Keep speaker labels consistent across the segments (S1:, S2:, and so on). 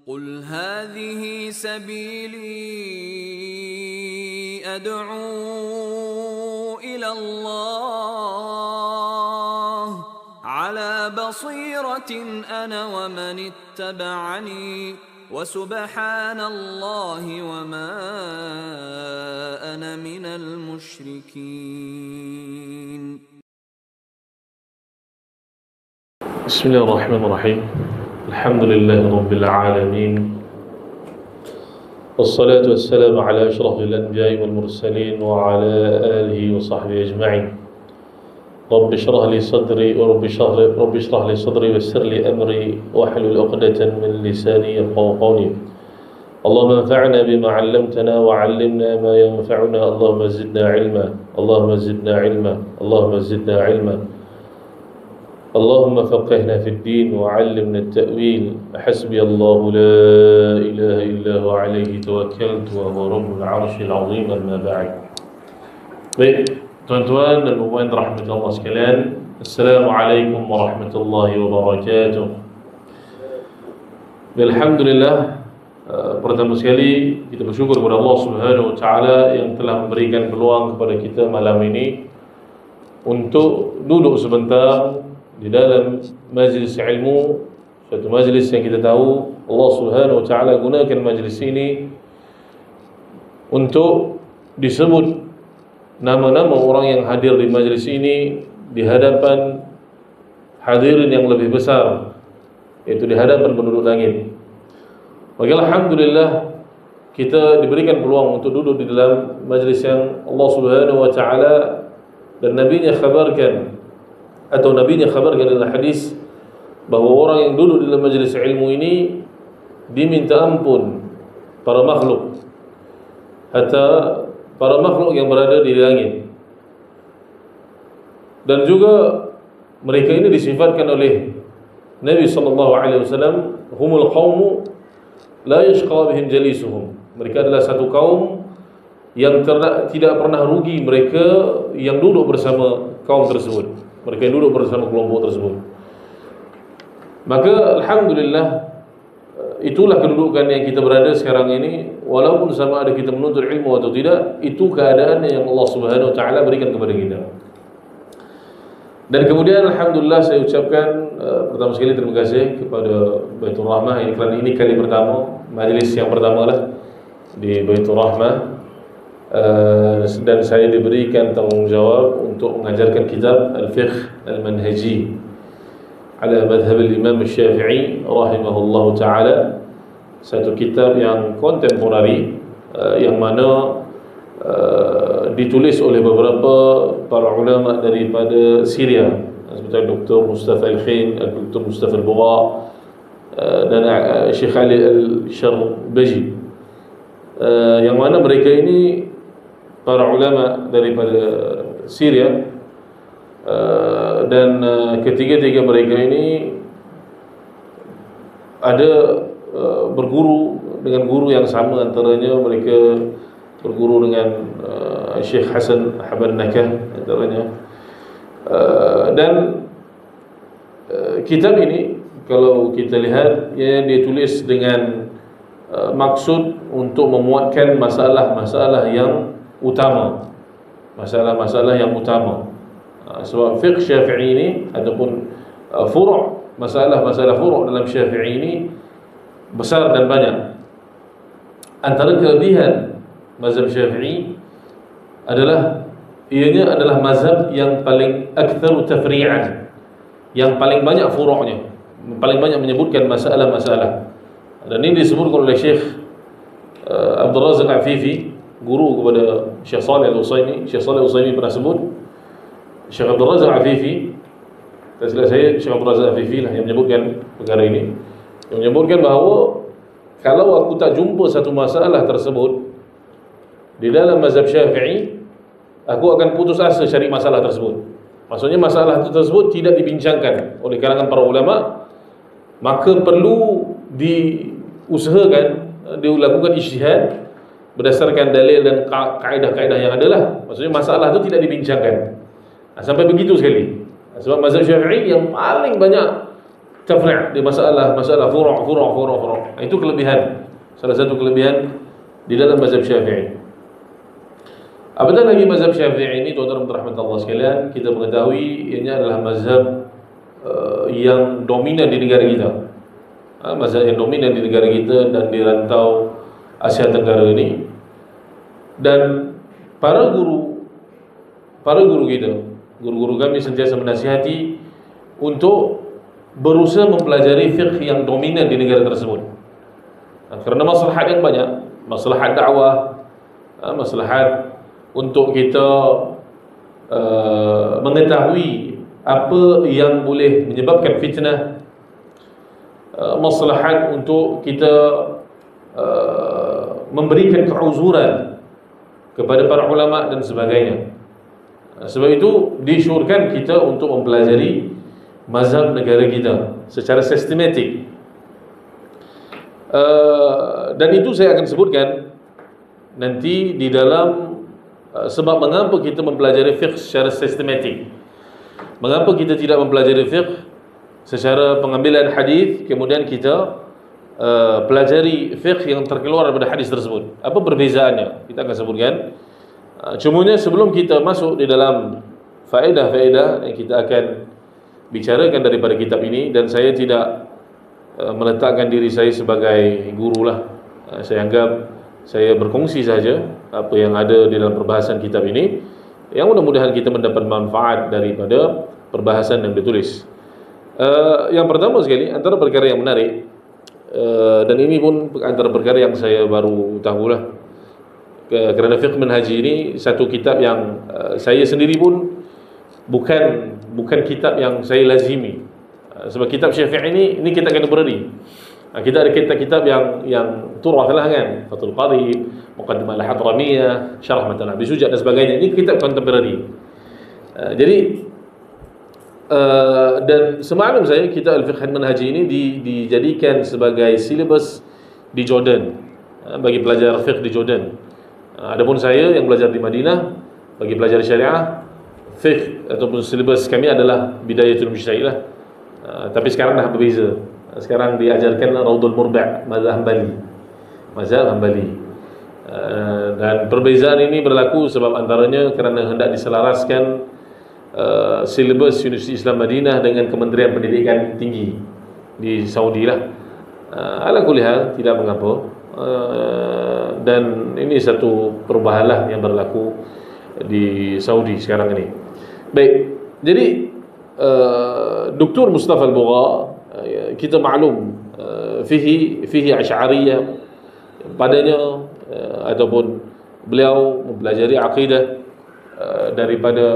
S1: قل هذه سبيلي أدعو إلى الله على بصيرة أنا ومن اتبعني وسبحان الله وما أنا من المشركين.
S2: بسم الله الرحمن الرحيم. الحمد لله رب العالمين، والصلاة والسلام على أشرف الأنبياء والمرسلين وعلى آله وصحبه أجمعين. رب اشرح لي صدري ويسر لي أمري واحلل عقدة من لساني يفقهوا قولي. اللهم انفعنا بما علمتنا وعلمنا ما ينفعنا. اللهم زدنا علما، اللهم زدنا علما، اللهم زدنا علما. اللهم فقهنا في الدين وعلمنا التأويل. حسبي الله لا إله إلا هو عليه توكلت وهو رب العرش العظيم. أما بعد. Baik, tuan-tuan dan puan rahmat Allah sekalian, Assalamualaikum warahmatullahi wabarakatuh. Alhamdulillah, pertama sekali kita bersyukur kepada Allah Subhanahu wa taala yang telah memberikan peluang kepada kita malam ini untuk duduk sebentar di dalam majlis ilmu, suatu majlis yang kita tahu Allah Subhanahu wa taala gunakan majlis ini untuk disebut nama-nama orang yang hadir di majlis ini di hadapan hadirin yang lebih besar, yaitu di hadapan penduduk langit. Maka alhamdulillah kita diberikan peluang untuk duduk di dalam majlis yang Allah Subhanahu wa taala dan nabinya khabarkan atau nabinya khabarkan dalam hadis bahawa orang yang duduk di dalam majlis ilmu ini diminta ampun para makhluk, hatta para makhluk yang berada di langit. Dan juga mereka ini disifatkan oleh Nabi sallallahu alaihi wasallam, humul qaumu la yashqa bihim jalisuhum. Mereka adalah satu kaum yang tidak pernah rugi mereka yang duduk bersama kaum tersebut, mereka yang duduk bersama kelompok tersebut. Maka alhamdulillah, itulah kedudukan yang kita berada sekarang ini. Walaupun sama ada kita menuntut ilmu atau tidak, itu keadaan yang Allah Subhanahu wa taala berikan kepada kita. Dan kemudian alhamdulillah saya ucapkan pertama sekali terima kasih kepada Baitur Rahmah kerana ini kali pertama, majlis yang pertama lah di Baitur Rahmah. Dan saya diberikan tanggungjawab untuk mengajarkan kitab Al-Fiqh Al-Manhaji ala madhab al-Imam Syafi'i rahimahullahu ta'ala. Satu kitab yang kontemporari, yang mana ditulis oleh beberapa para ulama daripada Syria, seperti Dr. Mustafa Al-Khin, Dr. Mustafa Al-Bugha, dan Syekh Ali Al-Sharbaji, yang mana mereka ini para ulama daripada Syria, dan ketiga-tiga mereka ini ada berguru dengan guru yang sama. Antaranya mereka berguru dengan Syekh Hasan Haban Nakah antaranya. Dan kitab ini kalau kita lihat, ya, dia tulis dengan maksud untuk memuatkan masalah-masalah yang utama, masalah-masalah yang utama. Sebab fiqh Syafi'i ini ataupun furu', masalah-masalah furu' dalam Syafi'i ini besar dan banyak. Antara kelebihan mazhab Syafi'i adalah ianya adalah mazhab yang paling aktsaru tafri'an, yang paling banyak furu'nya, paling banyak menyebutkan masalah-masalah. Dan ini disebutkan oleh Syekh Abdul Razak Afifi, guru kepada Syekh Saleh Al-Utsaimin. Syekh Saleh Al-Utsaimin pernah sebut, Syekh Abdul Razak Afifi, tersilap saya, Syekh Abdul Razak Afifi lah yang menyebutkan perkara ini, yang menyebutkan bahawa kalau aku tak jumpa satu masalah tersebut di dalam mazhab Syafi'i, aku akan putus asa cari masalah tersebut. Maksudnya masalah tersebut tidak dibincangkan oleh kalangan para ulama, maka perlu diusahakan, dilakukan ijtihad berdasarkan dalil dan kaedah-kaedah yang adalah. Maksudnya masalah itu tidak dibincangkan. Sampai begitu sekali. Sebab mazhab Syafi'i yang paling banyak tafri', dia masalah furu'. Itu kelebihan, salah satu kelebihan di dalam mazhab Syafi'i. Apatah lagi mazhab Syafi'i ini, tuan-tuan dan rahmat Allah sekalian, kita mengetahui ini adalah mazhab yang dominan di negara kita. Mazhab yang dominan di negara kita dan di rantau Asia Tenggara ini. Dan para guru kita, guru-guru kami sentiasa menasihati untuk berusaha mempelajari fiqh yang dominan di negara tersebut. Kerana maslahat yang banyak, maslahat dakwah, maslahat untuk kita mengetahui apa yang boleh menyebabkan fitnah, maslahat untuk kita memberikan keuzuran kepada para ulama dan sebagainya. Sebab itu disyorkan kita untuk mempelajari mazhab negara kita secara sistematik. Dan itu saya akan sebutkan nanti di dalam sebab mengapa kita mempelajari fiqh secara sistematik. Mengapa kita tidak mempelajari fiqh secara pengambilan hadis kemudian kita pelajari fiqh yang terkeluar daripada hadis tersebut. Apa perbezaannya? Kita akan sebutkan. Cumanya sebelum kita masuk di dalam faedah-faedah yang kita akan bicarakan daripada kitab ini, dan saya tidak meletakkan diri saya sebagai guru lah. Saya anggap saya berkongsi saja apa yang ada di dalam perbahasan kitab ini, yang mudah-mudahan kita mendapat manfaat daripada perbahasan yang ditulis. Yang pertama sekali, antara perkara yang menarik, dan ini pun antara perkara yang saya baru tahulah, kerana fiqh manhaji ini satu kitab yang saya sendiri pun bukan kitab yang saya lazimi. Sebab kitab Syafi'i ini kita contemporary. Kita ada kitab-kitab yang turah lah kan, Fathul Qarib, Muqaddimah Al-Hadramiyah, Syarah Matan Abi Suja dan sebagainya. Ini kitab contemporary. Jadi dan semaklum saya, kitab Al-Fiqh Manhaji ini dijadikan sebagai silibus di Jordan, bagi pelajar fiqh di Jordan. Adapun saya yang belajar di Madinah, bagi pelajar syariah, fiqh ataupun silibus kami adalah Bidayatul Mujtahid lah. Tapi sekarang dah berbeza. Sekarang diajarkan Raudhul Murba', mazhab Hambali. Dan perbezaan ini berlaku sebab antaranya kerana hendak diselaraskan silibus Universiti Islam Madinah dengan Kementerian Pendidikan Tinggi di Saudi lah. Ala kulli hal, tidak mengapa. Dan ini satu perubahan lah yang berlaku di Saudi sekarang ini. Baik, jadi Dr. Mustafa Al-Bugha, kita maklum fihi Asy'ariyah padanya, ataupun beliau mempelajari akidah daripada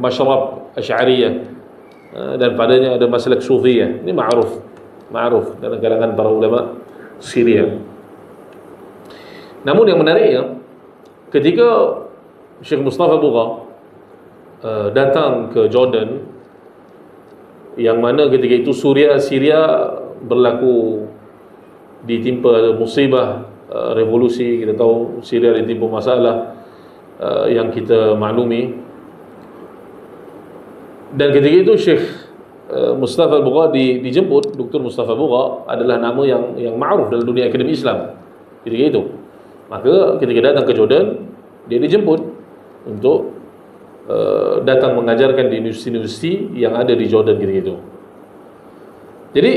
S2: masyrab Asy'ariyah, dan padanya ada maslak Sufiyah. Ini ma'ruf dalam kalangan para ulama Syria. Namun yang menariknya, ketika Syekh Mustafa Bugha datang ke Jordan, yang mana ketika itu Syria berlaku ditimpa musibah revolusi. Kita tahu Syria ditimpa masalah yang kita maklumi. Dan ketika itu Syekh Mustafa Bugha dijemput. Dr. Mustafa Bugha adalah nama yang ma'ruf dalam dunia akademi Islam ketika itu. Maka ketika datang ke Jordan, dia dijemput untuk datang mengajarkan di universiti-universiti yang ada di Jordan ketika itu. Jadi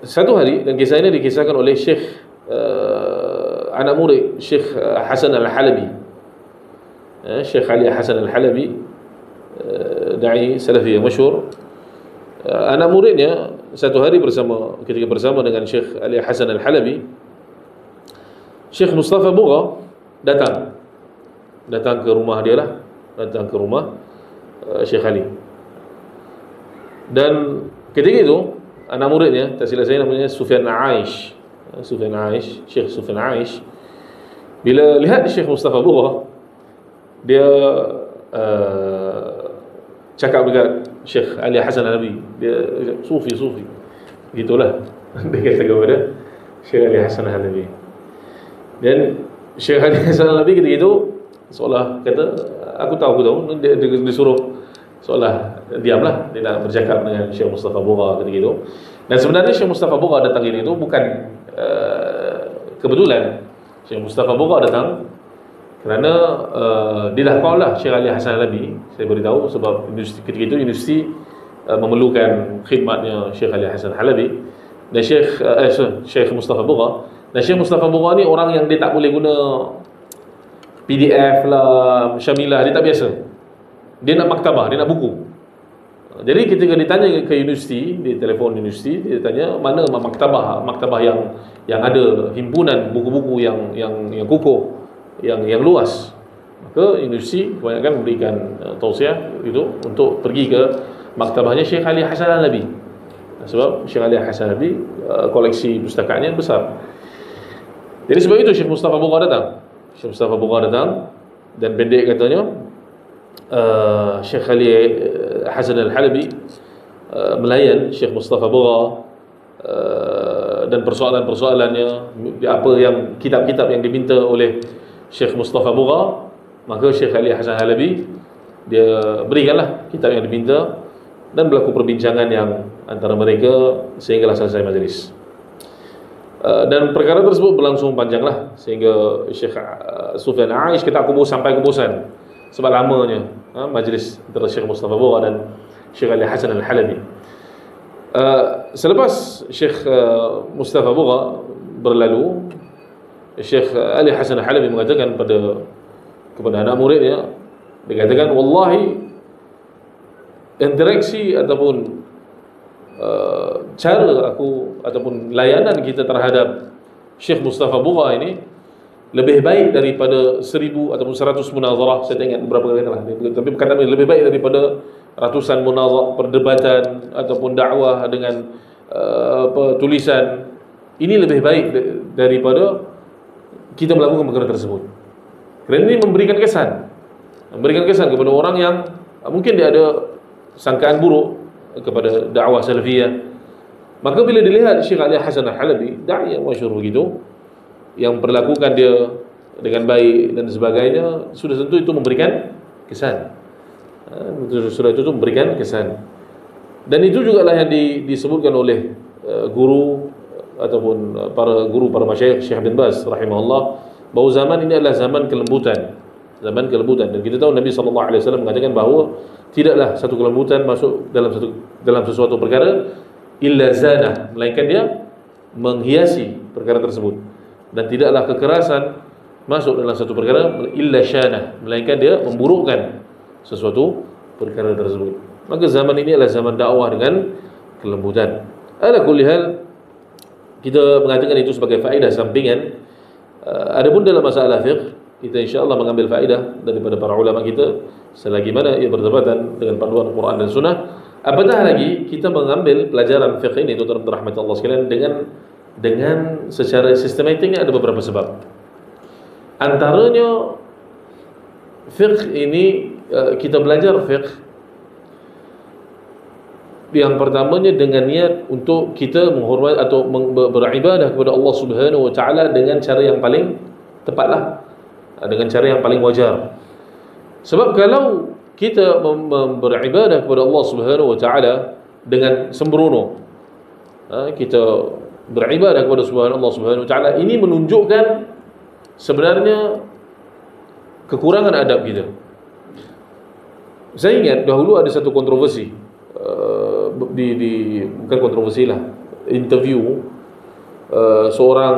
S2: satu hari, dan kisah ini dikisahkan oleh Syekh anak murid Syekh Hasan Al-Halabi, Syekh Ali Hasan Al-Halabi, dai salafi yang masyhur. Anak muridnya satu hari ketika bersama dengan Syekh Ali Hasan Al-Halabi, Syekh Mustafa Bugha datang ke rumah dia lah, datang ke rumah Syekh Ali. Dan ketika itu anak muridnya, tak silap saya, namanya Sufyan Aish, Syekh Sufyan Aish, bila lihat Syekh Mustafa Bugha, dia cakap dekat Syekh Ali Hasan Al-Halabi, dia sufi gitulah. Dia kata kepada Syekh Ali Hasan Al-Halabi. Dan Syekh Ali Hasan Al-Halabi ketika itu seolah kata, aku tahu, dia disuruh seolah diamlah, dia nak bercakap dengan Syekh Mustafa Bugha ketika itu. Dan sebenarnya Syekh Mustafa Bugha datang ini itu bukan kebetulan. Syekh Mustafa Bugha datang kerana dia dah call lah Syekh Ali Hasan Halabi. Saya beritahu sebab ketika itu universiti memerlukan khidmatnya Syekh Ali Hasan Halabi dan Syekh Mustafa Bugha. Dan Syekh Mustafa Bugha ni orang yang dia tak boleh guna PDF lah, Syamilah, dia tak biasa. Dia nak maktabah, dia nak buku. Jadi ketika ditanya ke universiti, dia telefon universiti, dia tanya mana maktabah yang ada himpunan buku-buku yang kukuh, yang luas. Maka universiti kebanyakan memberikan tausiah itu untuk pergi ke maktabahnya Syekh Ali Hasan Halabi. Sebab Syekh Ali Hasan Halabi koleksi pustakanya besar. Jadi sebab itu Syekh Mustafa Bugha datang. Syekh Mustafa Bugha datang dan pendek katanya Syekh Ali Hasan Al-Halabi melayan Syekh Mustafa Bugha dan persoalan-persoalannya, apa yang kitab-kitab yang diminta oleh Syekh Mustafa Bugha, maka Syekh Ali Hasan Halabi dia berikanlah kitab yang diminta dan berlaku perbincangan yang antara mereka sehinggalah selesai majlis. Dan perkara tersebut berlangsung panjanglah sehingga Syekh Sufyan Aish kata aku sampai kebosan sebab lamanya majlis antara Syekh Mustafa Bugha dan Syekh Ali Hasan Al-Halabi. Selepas Syekh Mustafa Bugha berlalu, Syekh Ali Hasan Al-Halabi mengatakan kepada anak muridnya, dia katakan wallahi interaksi ataupun cara aku ataupun layanan kita terhadap Syekh Mustafa Bugha ini lebih baik daripada 1000 ataupun 100 munazarah. Saya tak ingat berapa kali lah, tapi perkataan ini lebih baik daripada ratusan munazarah, perdebatan ataupun dakwah dengan tulisan. Ini lebih baik daripada kita melakukan perkara tersebut. Kerana ini memberikan kesan kepada orang yang mungkin dia ada sangkaan buruk kepada dakwah salafiyah. Maka bila dilihat Syekh Ali Hasan Al-Halabi, da'i yang masyhur begitu, yang perlakukan dia dengan baik dan sebagainya, sudah tentu itu memberikan kesan. Sudah itu memberikan kesan. Dan itu juga lah yang disebutkan oleh guru ataupun para masyayikh, Syekh bin Baz rahimahullah, bahawa zaman ini adalah zaman kelembutan. Dan kita tahu Nabi SAW mengatakan bahawa tidaklah satu kelembutan masuk dalam sesuatu perkara illa zana, melainkan dia menghiasi perkara tersebut. Dan tidaklah kekerasan masuk dalam satu perkara illa syana, melainkan dia memburukkan sesuatu perkara tersebut. Maka zaman ini adalah zaman dakwah dengan kelembutan. Ala kulli hal, kita mengatakan itu sebagai faedah sampingan. Adapun dalam masalah fiqh, kita insya-Allah mengambil faedah daripada para ulama kita selagi mana ia bertepatan dengan panduan Quran dan Sunnah. Apatah lagi kita mengambil pelajaran fiqh ini, tuan-tuan rahmat Allah sekalian, dengan secara sistematiknya ada beberapa sebab. Antaranya fiqh ini, kita belajar fiqh yang pertamanya dengan niat untuk kita menghormati atau beribadah kepada Allah Subhanahu wa taala dengan cara yang paling tepatlah, dengan cara yang paling wajar. Sebab kalau kita beribadah kepada Allah Subhanahu wa taala dengan sembrono, kita beribadah kepada Allah Subhanahu wa taala, ini menunjukkan sebenarnya kekurangan adab kita. Saya ingat dahulu ada satu kontroversi, bukan kontroversi lah, interview seorang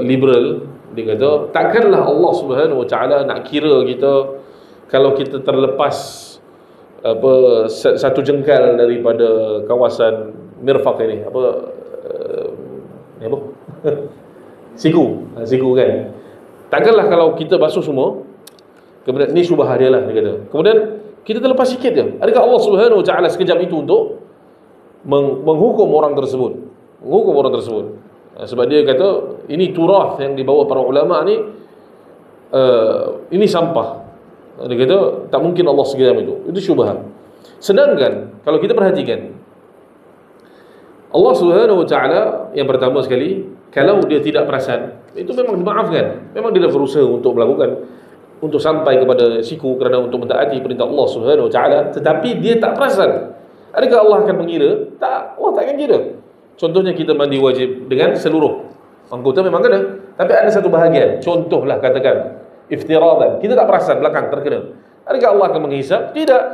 S2: liberal. Dia kata, takkanlah Allah Subhanahu wa taala nak kira kita kalau kita terlepas satu jengkal daripada kawasan mirfaq ini, siku kan. Takkanlah kalau kita basuh semua, kemudian ni syubhah dia lah, dia kata. Kemudian kita terlepas sikit je. Adakah Allah Subhanahu wa taala sekejap itu untuk menghukum orang tersebut? Sebab dia kata ini turath yang dibawa para ulama ni, ini sampah. Dia kata tak mungkin Allah sekejap itu syubhah. Sedangkan kalau kita perhatikan, Allah Subhanahu wa taala yang pertama sekali, kalau dia tidak perasan, itu memang dimaafkan. Memang dia dah berusaha untuk melakukan, untuk sampai kepada siku kerana untuk mentaati perintah Allah Subhanahu Wa Taala, tetapi dia tak perasan. Adakah Allah akan mengira? Tak, Allah tak akan kira. Contohnya kita mandi wajib dengan seluruh anggota memang kena, tapi ada satu bahagian, contohlah katakan iftiradan, kita tak perasan belakang terkena. Adakah Allah akan menghisap? Tidak.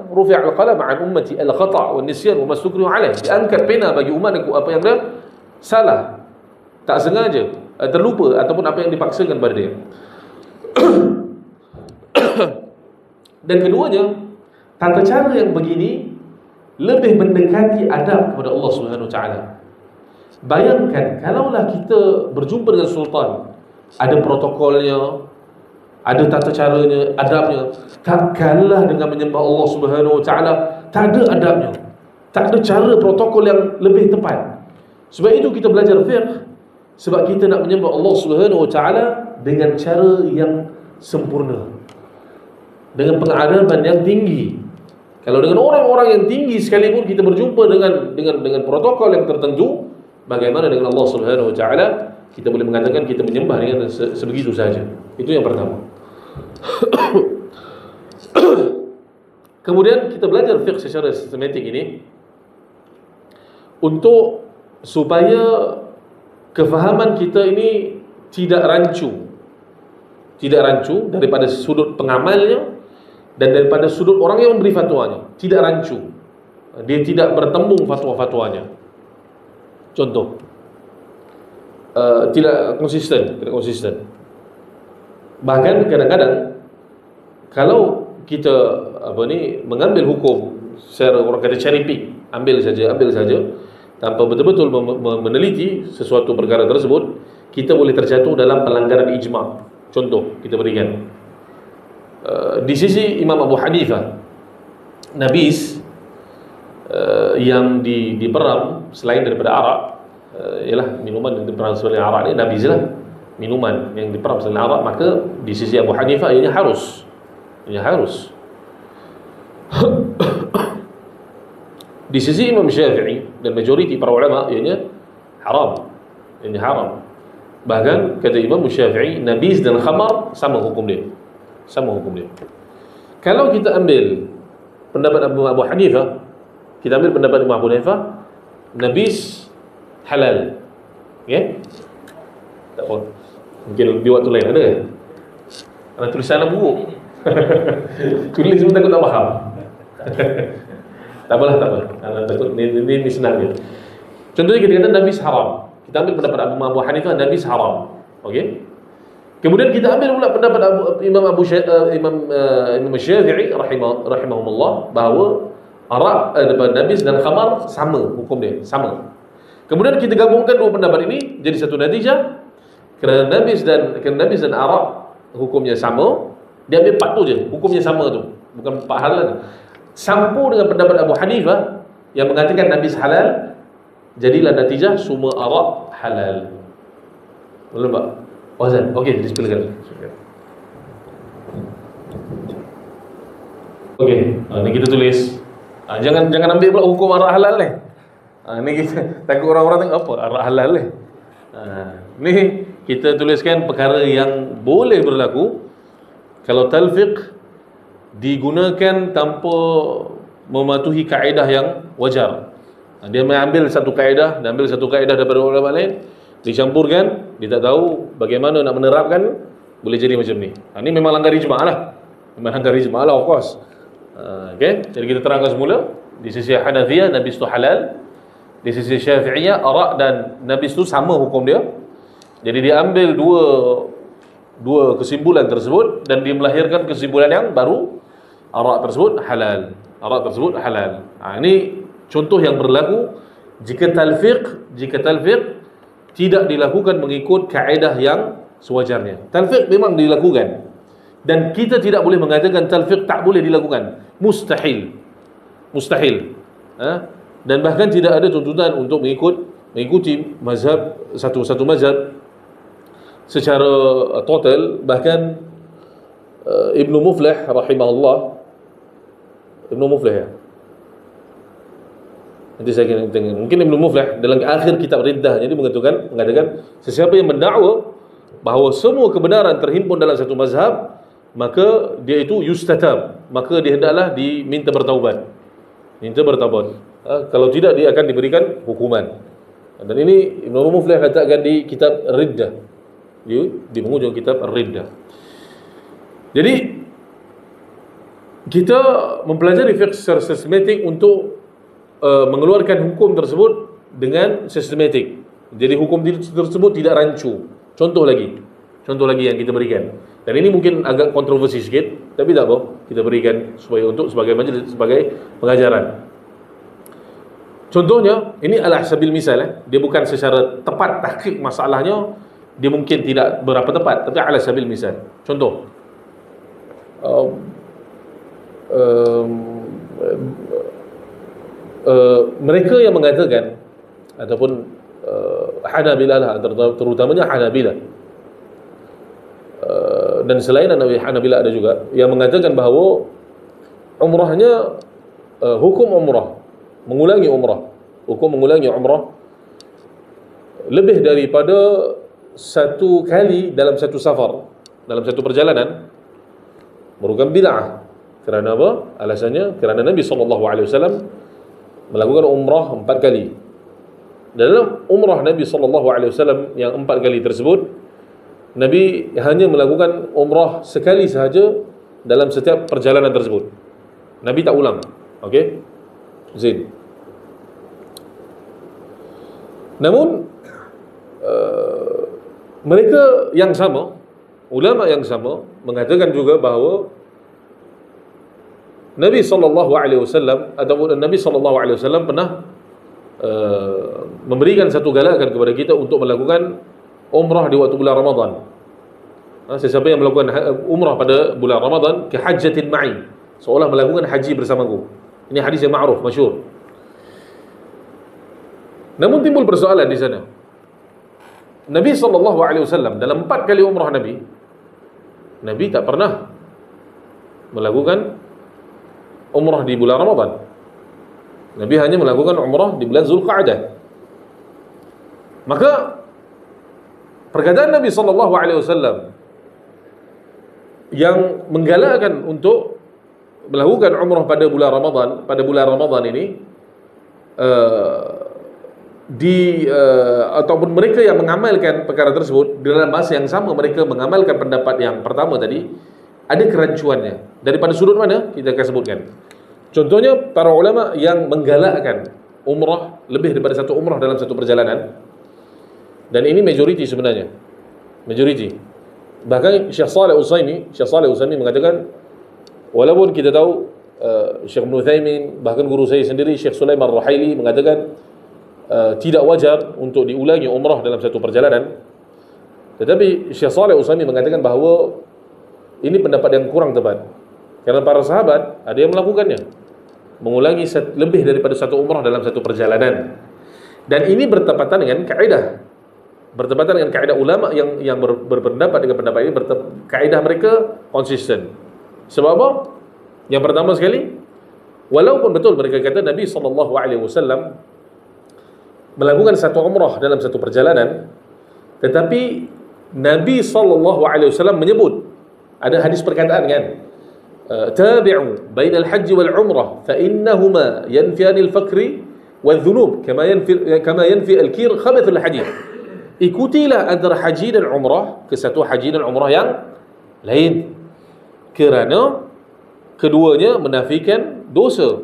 S2: Rufi'a al-qalam 'an ummati al-khata' wan nisyan wa mastukrihu alaih. Diangkat pena bagi umatku apa yang dia salah, tak sengaja, terlupa ataupun apa yang dipaksakan pada dia. Dan keduanya, tata cara yang begini lebih mendekati adab kepada Allah Subhanahu Wa Taala. Bayangkan kalaulah kita berjumpa dengan sultan, ada protokolnya, ada tata caranya, adabnya. Tak kalah dengan menyembah Allah Subhanahu Wa Taala, tak ada adabnya, tak ada cara protokol yang lebih tepat. Sebab itu kita belajar fiqh, sebab kita nak menyembah Allah Subhanahu Wa Taala dengan cara yang sempurna, dengan pengadaban yang tinggi. Kalau dengan orang-orang yang tinggi sekalipun kita berjumpa dengan protokol yang tertentu, bagaimana dengan Allah Subhanahu Wa Taala? Kita boleh mengatakan kita menyembah dengan sebegitu saja. Itu yang pertama. Kemudian kita belajar fiqh secara sistematik ini untuk supaya kefahaman kita ini tidak rancu daripada sudut pengamalnya dan daripada sudut orang yang memberi fatwanya, tidak rancu, dia tidak bertembung fatwa-fatwanya. Contoh, tidak konsisten. Bahkan kadang-kadang kalau kita mengambil hukum secara orang kata cherry pick, ambil saja tanpa betul-betul meneliti sesuatu perkara tersebut, kita boleh terjatuh dalam pelanggaran ijma'. Contoh kita berikan, di sisi Imam Abu Hanifah, nabis yang diperam selain daripada arak, ialah minuman yang diperam selain arak ni, nabis lah, minuman yang diperam selain arak, maka di sisi Abu Hanifah ianya harus. Di sisi Imam Syafi'i dan majoriti para ulama ianya haram. Bahkan kata Imam Syafi'i, nabis dan khamar sama hukum dia. Kalau kita ambil pendapat Abu Hanifah, kita ambil pendapat Imam Abu Hanifah, nabis halal. Okay? Tak apa. Mungkin di waktu lain ada kan? Ada tulisan dalam buku. Tulis pun takut tak faham. Tak apalah. Takut ni senang je. Contohnya kita kata nabis haram. Kita ambil pendapat Abu Hanifah, nabis haram. Okey? Kemudian kita ambil pula pendapat Imam Syafi'i rahimahumullah bahawa arak, nabis dan khamar sama hukum dia, sama. Kemudian kita gabungkan dua pendapat ini jadi satu natijah. Kerana nabis dan arak hukumnya sama, dia ambil 4 tu je, hukumnya sama tu, bukan 4 hal lagi. Sampu dengan pendapat Abu Hanifah yang mengatakan nabis halal, jadilah natijah semua arak halal. Boleh tak? Wazan. Okey, disipilkan. Okey, ni kita tulis. Jangan ambil pula hukum arak halal ni. Ni kita takut orang-orang tengok apa arak halal ni. Ni kita tuliskan perkara yang boleh berlaku kalau talfiq digunakan tanpa mematuhi kaedah yang wajar. Dia mengambil satu kaedah dan ambil satu kaedah daripada ulama lain, dicampurkan, dia tak tahu bagaimana nak menerapkan, boleh jadi macam ni. Ini memang langgar ijma' lah. Of course. Okay? Jadi kita terangkan semula. Di sisi Hanafiyah, nabis tu halal. Di sisi Syafi'iyah, arak dan nabis tu sama hukum dia. Jadi dia ambil dua kesimpulan tersebut dan dia melahirkan kesimpulan yang baru. Arak tersebut halal. Ini contoh yang berlaku jika talfiq tidak dilakukan mengikut kaedah yang sewajarnya. Talfiq memang dilakukan dan kita tidak boleh mengatakan talfiq tak boleh dilakukan. Mustahil. Dan bahkan tidak ada tuntutan untuk mengikuti mazhab satu mazhab secara total. Bahkan Ibnu Muflih rahimahullah, ya, nanti saya akan tengok. Mungkin Ibnu Muflih dalam akhir kitab Riddah jadi mengatakan sesiapa yang mendakwa bahawa semua kebenaran terhimpun dalam satu mazhab, maka dia itu yustatab, maka dia hendaklah diminta bertaubat. Minta bertaubat. Kalau tidak dia akan diberikan hukuman. Dan ini Ibn Muflih katakan di kitab Riddah. Di penghujung kitab Riddah. Jadi kita mempelajari fiqh secara sistematik untuk mengeluarkan hukum tersebut dengan sistematik. Jadi hukum tersebut tidak rancu. Contoh lagi yang kita berikan. Dan ini mungkin agak kontroversi sikit, tapi tak apa, kita berikan supaya untuk sebagai majlis, sebagai pengajaran. Contohnya, ini ala sabil misal, dia bukan secara tepat tahqiq masalahnya, dia mungkin tidak berapa tepat, tapi ala sabil misal. Contoh, mereka yang mengatakan ataupun Hanabilah lah, terutamanya Hanabilah, dan selain Hanabilah ada juga yang mengatakan bahawa umrahnya hukum umrah, hukum mengulangi umrah lebih daripada satu kali dalam satu safar, dalam satu perjalanan, merupakan bid'ah. Kerana apa? Alasannya kerana Nabi SAW melakukan umrah 4 kali. Dalam umrah Nabi SAW yang 4 kali tersebut, Nabi hanya melakukan umrah sekali sahaja dalam setiap perjalanan tersebut. Nabi tak ulang. Okey? Zain. Namun mereka yang sama, ulama yang sama mengatakan juga bahawa Nabi SAW ataupun Nabi SAW pernah memberikan satu galakan kepada kita untuk melakukan umrah di waktu bulan Ramadan. Sesiapa yang melakukan umrah pada bulan Ramadan, ke hajjatin ma'i, seolah melakukan haji bersamaku. Ini hadis yang ma'ruf, masyhur. Namun timbul persoalan di sana. Nabi SAW dalam 4 kali umrah Nabi tak pernah melakukan umrah di bulan Ramadan. Nabi hanya melakukan umrah di bulan Zulqa'dah. Maka perkataan Nabi SAW yang menggalakkan untuk melakukan umrah pada bulan Ramadan ini, ataupun mereka yang mengamalkan perkara tersebut dalam bahasa yang sama, mereka mengamalkan pendapat yang pertama tadi, ada kerancuannya. Daripada sudut mana? Kita akan sebutkan. Contohnya para ulama yang menggalakkan umrah lebih daripada satu umrah dalam satu perjalanan, dan ini majoriti sebenarnya, majoriti. Bahkan Syekh Shalih Utsaimin mengatakan, walaupun kita tahu Syekh Ibn Utsaimin, bahkan guru saya sendiri Syekh Sulaiman Ar-Ruhaili mengatakan tidak wajar untuk diulangi umrah dalam satu perjalanan, tetapi Syekh Shalih Utsaimin mengatakan bahawa ini pendapat yang kurang tepat, karena para sahabat ada yang melakukannya, mengulangi lebih daripada satu umrah dalam satu perjalanan. Dan ini bertepatan dengan kaidah ulama yang berpendapat dengan pendapat ini. Kaidah mereka konsisten. Sebab apa? Yang pertama sekali, walaupun betul mereka kata Nabi SAW melakukan satu umrah dalam satu perjalanan, tetapi Nabi SAW menyebut, ada hadis perkataan kan, tabi'u bainal hajj wal umrah fa innahuma yanfiyan al-fakri wal dhunub kama yanfi al-kir khabath al-hadith. Ikutilah antara haji dan umrah ke satu haji dan umrah yang lain, kerana keduanya menafikan dosa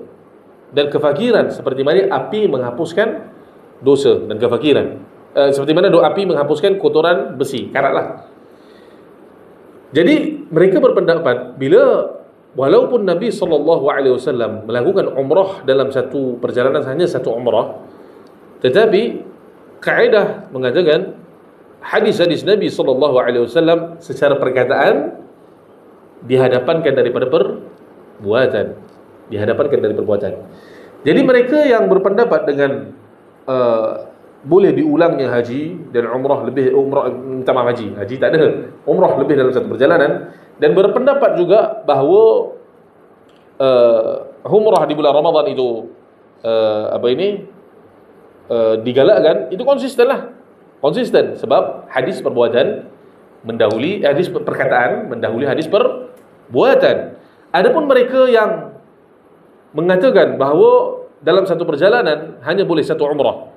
S2: dan kefakiran, seperti mana api menghapuskan dosa dan kefakiran, seperti mana api menghapuskan kotoran besi, karat lah. Jadi mereka berpendapat, walaupun Nabi SAW melakukan umrah dalam satu perjalanan, hanya satu umrah, tetapi kaedah mengatakan hadis-hadis Nabi SAW secara perkataan dihadapankan daripada perbuatan. Jadi mereka yang berpendapat dengan boleh diulangnya haji dan umrah haji tak ada, umrah lebih dalam satu perjalanan, dan berpendapat juga bahawa umrah di bulan Ramadan itu digalakkan, itu konsisten sebab hadis perbuatan mendahului hadis perkataan, mendahului hadis perbuatan. Adapun mereka yang mengatakan bahawa dalam satu perjalanan hanya boleh satu umrah,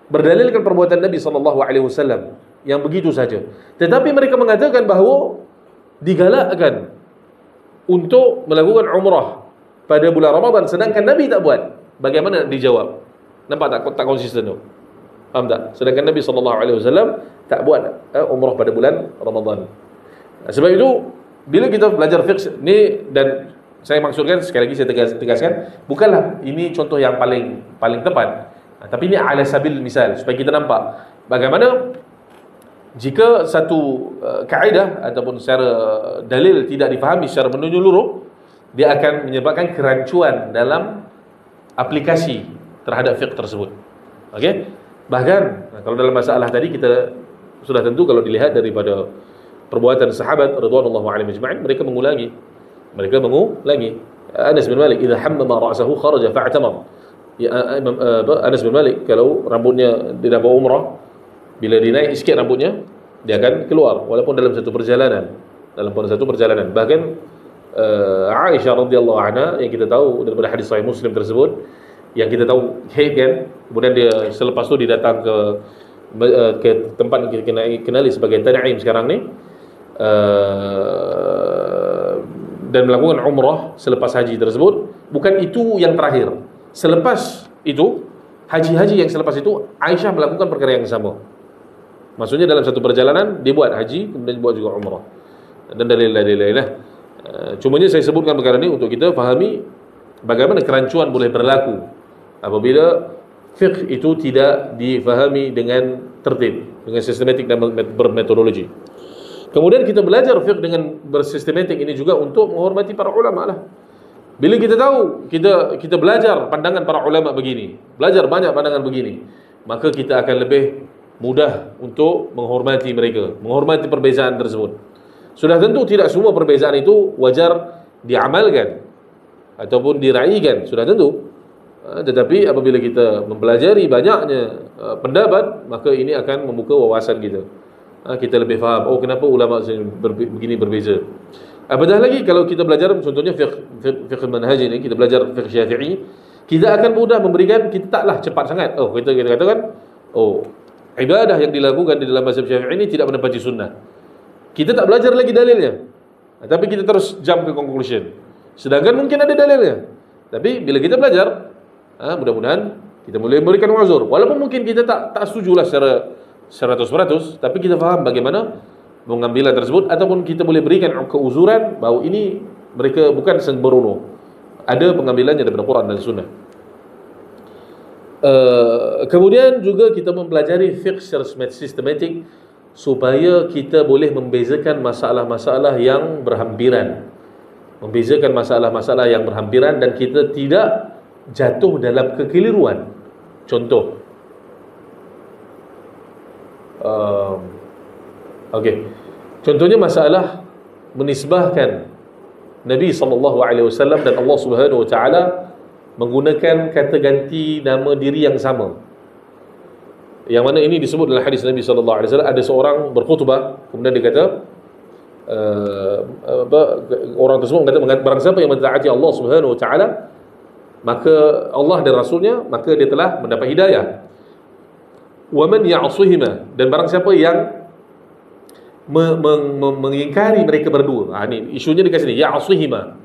S2: berdalilkan perbuatan Nabi SAW yang begitu saja. Tetapi mereka mengatakan bahawa digalakkan untuk melakukan umrah pada bulan Ramadan, sedangkan Nabi tak buat. Bagaimana nak dijawab? Nampak tak konsisten tu? Faham tak? Sedangkan Nabi SAW tak buat umrah pada bulan Ramadan. Sebab itu bila kita belajar fiqh ni, dan saya maksudkan sekali lagi saya tegaskan, bukanlah ini contoh yang paling tepat, tapi ini ala sabil misal, supaya kita nampak bagaimana jika satu kaedah ataupun secara dalil tidak difahami secara menyeluruh, dia akan menyebabkan kerancuan dalam aplikasi terhadap fiqh tersebut. Okey? Bahkan kalau dalam masalah tadi kita sudah tentu kalau dilihat daripada perbuatan sahabat radhiyallahu anhum ajma'in, mereka mengulangi. Anas bin Malik, idza hammama ra'sahu kharaja fa'tamar. Anas bin Malik kalau rambutnya dia dah bawa umrah, bila dia naik sikit rambutnya, dia akan keluar walaupun dalam satu perjalanan. Bahkan Aisyah radhiyallahu anha yang kita tahu daripada hadis sahih Muslim tersebut, yang kita tahu haid kan, kemudian dia selepas tu dia datang ke tempat yang kita kenali sebagai Tan'im sekarang ni, dan melakukan umrah selepas haji tersebut. Bukan itu yang terakhir. Selepas itu, haji-haji yang selepas itu, Aisyah melakukan perkara yang sama. Maksudnya dalam satu perjalanan dia buat haji, kemudian buat juga umrah, dan dalil-dalil lah. Cumanya saya sebutkan perkara ini untuk kita fahami bagaimana kerancuan boleh berlaku apabila fiqh itu tidak difahami dengan tertib, dengan sistematik dan bermetodologi. Kemudian kita belajar fiqh dengan bersistematik ini juga untuk menghormati para ulama lah. Bila kita tahu, kita belajar pandangan para ulama begini, belajar banyak pandangan begini, maka kita akan lebih mudah untuk menghormati mereka, menghormati perbezaan tersebut. Sudah tentu tidak semua perbezaan itu wajar diamalkan ataupun diraihkan, sudah tentu. Tetapi apabila kita mempelajari banyaknya pendapat, maka ini akan membuka wawasan kita. Kita lebih faham, oh kenapa ulama begini berbeza. Apatah lagi kalau kita belajar contohnya fiqh manhaj ini, kita belajar fiqh Syafi'i, kita akan mudah memberikan, kita taklah cepat sangat. Oh kita katakan, oh ibadah yang dilakukan di dalam mazhab Syafi'i ini tidak menepati sunnah. Kita tak belajar lagi dalilnya, tapi kita terus jump ke conclusion, sedangkan mungkin ada dalilnya. Tapi bila kita belajar, mudah-mudahan kita boleh memberikan uzur, walaupun mungkin kita tak setujulah secara 100%, tapi kita faham bagaimana pengambilan tersebut, ataupun kita boleh berikan keuzuran bahawa ini mereka bukan sembrono, ada pengambilannya daripada Quran dan Sunnah. Kemudian juga kita mempelajari fiqh secara sistematik supaya kita boleh membezakan masalah-masalah yang berhampiran, dan kita tidak jatuh dalam kekeliruan. Contoh, contohnya masalah menisbahkan Nabi SAW dan Allah Subhanahu Wa Taala menggunakan kata ganti nama diri yang sama. Yang mana ini disebut dalam hadis Nabi SAW, ada seorang berkhutbah, kemudian dia kata, orang tersebut mengatakan, barang siapa yang mentaati Allah Subhanahu Wa Taala, maka Allah dan Rasulnya, maka dia telah mendapat hidayah. Wa man ya'sihima, dan barang siapa yang mengingkari mereka berdua. Ini isunya dekat sini, ya'sihima,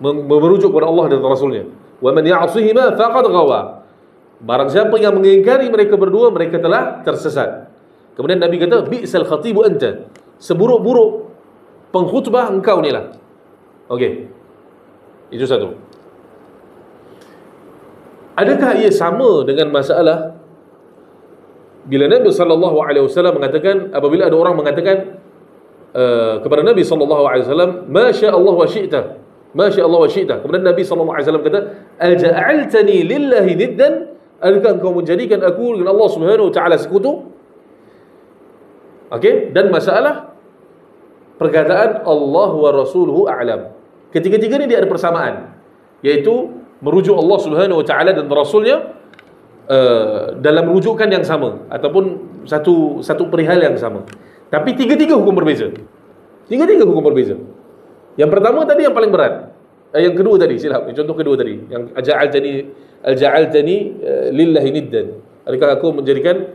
S2: merujuk kepada Allah dan Rasulnya. Wa man ya'sihima faqad ghawa, barang siapa yang mengingkari mereka berdua, mereka telah tersesat. Kemudian Nabi kata, bi'sal khatibu anta, seburuk-buruk pengkhutbah engkau ni lah. Okey, itu satu. Adakah ia sama dengan masalah bila Nabi SAW mengatakan, apabila ada orang mengatakan kepada Nabi SAW, Masya Allah wa syi'ta, Masya Allah wa syi'ta, kemudian Nabi SAW kata, Aja'altani lillahi niddan, adakah engkau menjadikan aku dengan Allah Subhanahu Wa Taala sekutu? Okey, dan masalah perkataan Allah wa rasuluhu a'lam, ketiga-tiga ni dia ada persamaan, iaitu merujuk Allah Subhanahu Wa Taala dan Rasulnya dalam rujukan yang sama, ataupun satu perihal yang sama. Tapi tiga-tiga hukum berbeza. Tiga-tiga hukum berbeza. Yang pertama tadi yang paling berat. Yang kedua tadi, silap. Contoh kedua tadi, yang al-ja'altani lillahi niddan. Adakah aku menjadikan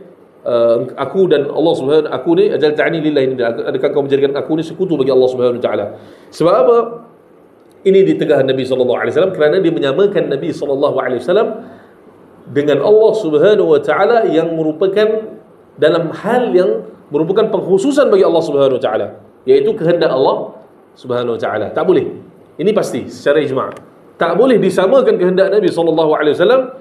S2: aku dan Allah Subhanahu aku ni ajal-ta'ani lillahi niddan. Adakah kau menjadikan aku ni sekutu bagi Allah Subhanahu wa taala? Sebab apa? Ini ditegah Nabi sallallahu alaihi wasallam kerana dia menyamakan Nabi sallallahu alaihi wasallam dengan Allah Subhanahu wa taala yang merupakan dalam hal yang merupakan pengkhususan bagi Allah Subhanahu wa taala, iaitu kehendak Allah Subhanahu wa taala. Tak boleh. Ini pasti secara ijma'. Tak boleh disamakan kehendak Nabi sallallahu alaihi wasallam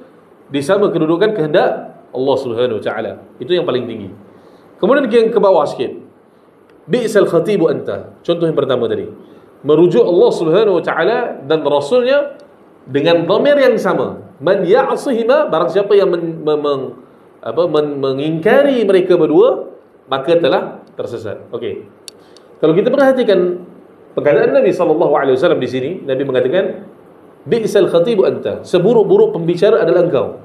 S2: disama kedudukan kehendak Allah Subhanahu wa taala. Itu yang paling tinggi. Kemudian yang ke bawah sikit. Bi'sal khatibu anta. Contoh yang pertama tadi. Merujuk Allah Subhanahu wa taala dan rasulnya dengan dhamir yang sama. Man ya'sihima, barang siapa yang mengingkari mereka berdua, maka telah tersesat. Okey. Kalau kita perhatikan perkataan Nabi sallallahu alaihi wasallam di sini, Nabi mengatakan bi'sal khatibu anta, seburuk-buruk pembicara adalah engkau.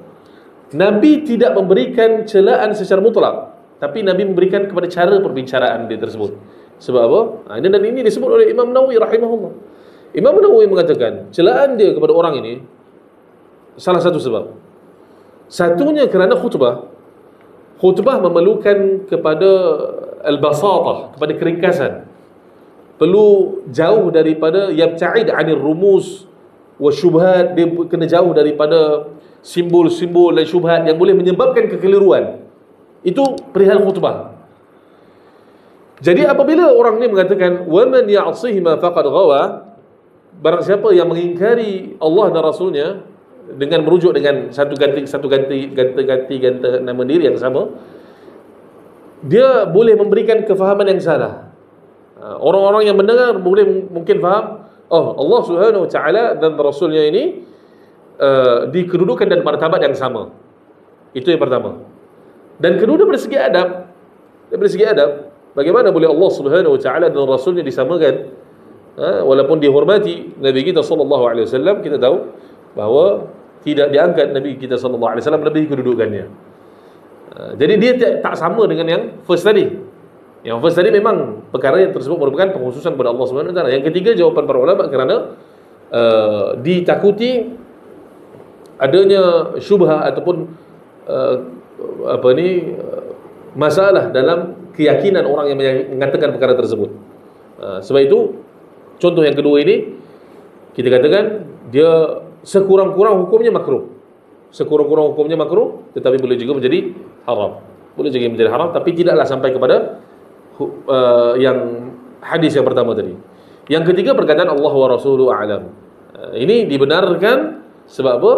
S2: Nabi tidak memberikan celaan secara mutlak, tapi Nabi memberikan kepada cara perbicaraan dia tersebut. Sebab apa? Dan ini disebut oleh Imam Nawawi rahimahullah. Imam Nawawi mengatakan celaan dia kepada orang ini salah satu sebab. Satunya kerana khutbah memerlukan kepada al-basatah, kepada keringkasan. Perlu jauh daripada yabta'id 'anil rumus wa syubhat, dia kena jauh daripada simbol-simbol dan syubhat yang boleh menyebabkan kekeliruan. Itu perihal khutbah. Jadi apabila orang ni mengatakan wa man ya'sihima faqad ghawa, barang siapa yang mengingkari Allah dan Rasulnya dengan merujuk dengan satu ganti nama diri yang sama, dia boleh memberikan kefahaman yang salah. Orang-orang yang mendengar boleh mungkin faham, oh, Allah Subhanahu wa taala dan Rasulnya ini dikedudukan dan martabat yang sama. Itu yang pertama. Dan kedua, dari segi adab, bagaimana boleh Allah Subhanahu wa taala dan Rasulnya disamakan? Walaupun dihormati Nabi kita sallallahu alaihi wasallam, kita tahu bahawa tidak diangkat Nabi kita sallallahu alaihi wasallam lebih kedudukannya. Jadi dia tak sama dengan yang first tadi. Yang first tadi memang perkara yang tersebut merupakan pengkhususan kepada Allah Subhanahu wa taala. Yang ketiga, jawapan para ulama kerana ditakuti adanya syubhah ataupun masalah dalam keyakinan orang yang mengatakan perkara tersebut. Sebab itu contoh yang kedua ini kita katakan dia sekurang-kurang hukumnya makruh. Sekurang-kurang hukumnya makruh, tetapi boleh juga menjadi haram. Boleh juga menjadi haram, tapi tidaklah sampai kepada yang hadis yang pertama tadi. Yang ketiga, perkataan Allah wa rasuluhu a'lam. Ini dibenarkan sebab apa?